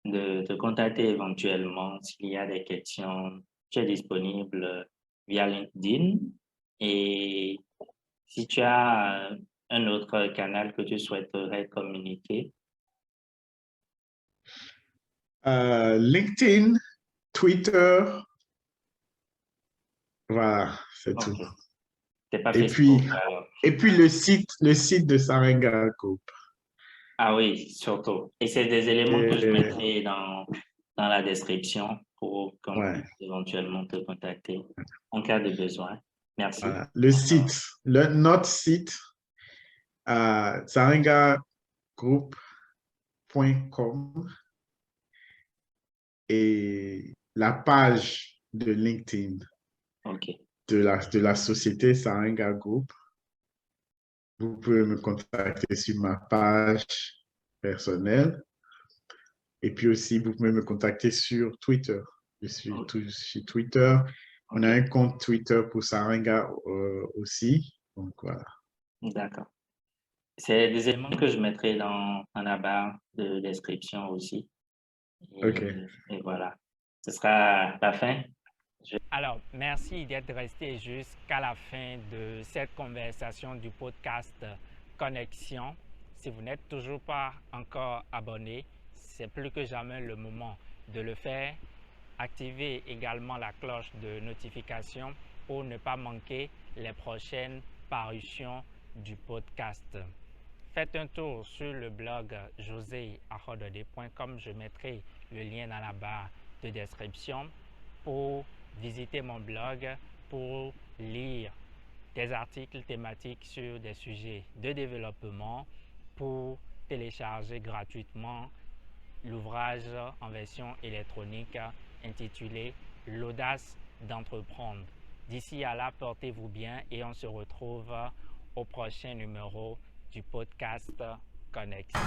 de te contacter éventuellement s'il y a des questions. Tu es disponible via LinkedIn et si tu as un autre canal que tu souhaiterais communiquer. LinkedIn, Twitter, voilà, c'est tout. Ok. T'es pas Et puis, Facebook alors. et puis le site de Sarenga Group. Ah oui, surtout. Et c'est des éléments que je Et, mettrai dans la description pour qu'on ouais, puisse éventuellement te contacter en cas de besoin. Merci. voilà. Le site, notre site, sarengagroup.com et la page de LinkedIn Ok. de la société Sarenga Group. Vous pouvez me contacter sur ma page personnelle. Et puis aussi, vous pouvez me contacter sur Twitter. Je suis sur Twitter. On a Ok. un compte Twitter pour Sarenga aussi. Donc voilà. D'accord. C'est des éléments que je mettrai dans la barre de description aussi. OK. Et voilà. Ce sera la fin. Alors, merci d'être resté jusqu'à la fin de cette conversation du podcast Connexion. Si vous n'êtes toujours pas encore abonné, c'est plus que jamais le moment de le faire. Activez également la cloche de notification pour ne pas manquer les prochaines parutions du podcast. Faites un tour sur le blog joseahodode.com. Je mettrai le lien dans la barre de description pour visiter mon blog, pour lire des articles thématiques sur des sujets de développement, pour télécharger gratuitement l'ouvrage en version électronique intitulé « L'audace d'entreprendre ». D'ici à là, portez-vous bien et on se retrouve au prochain numéro du podcast Connexion.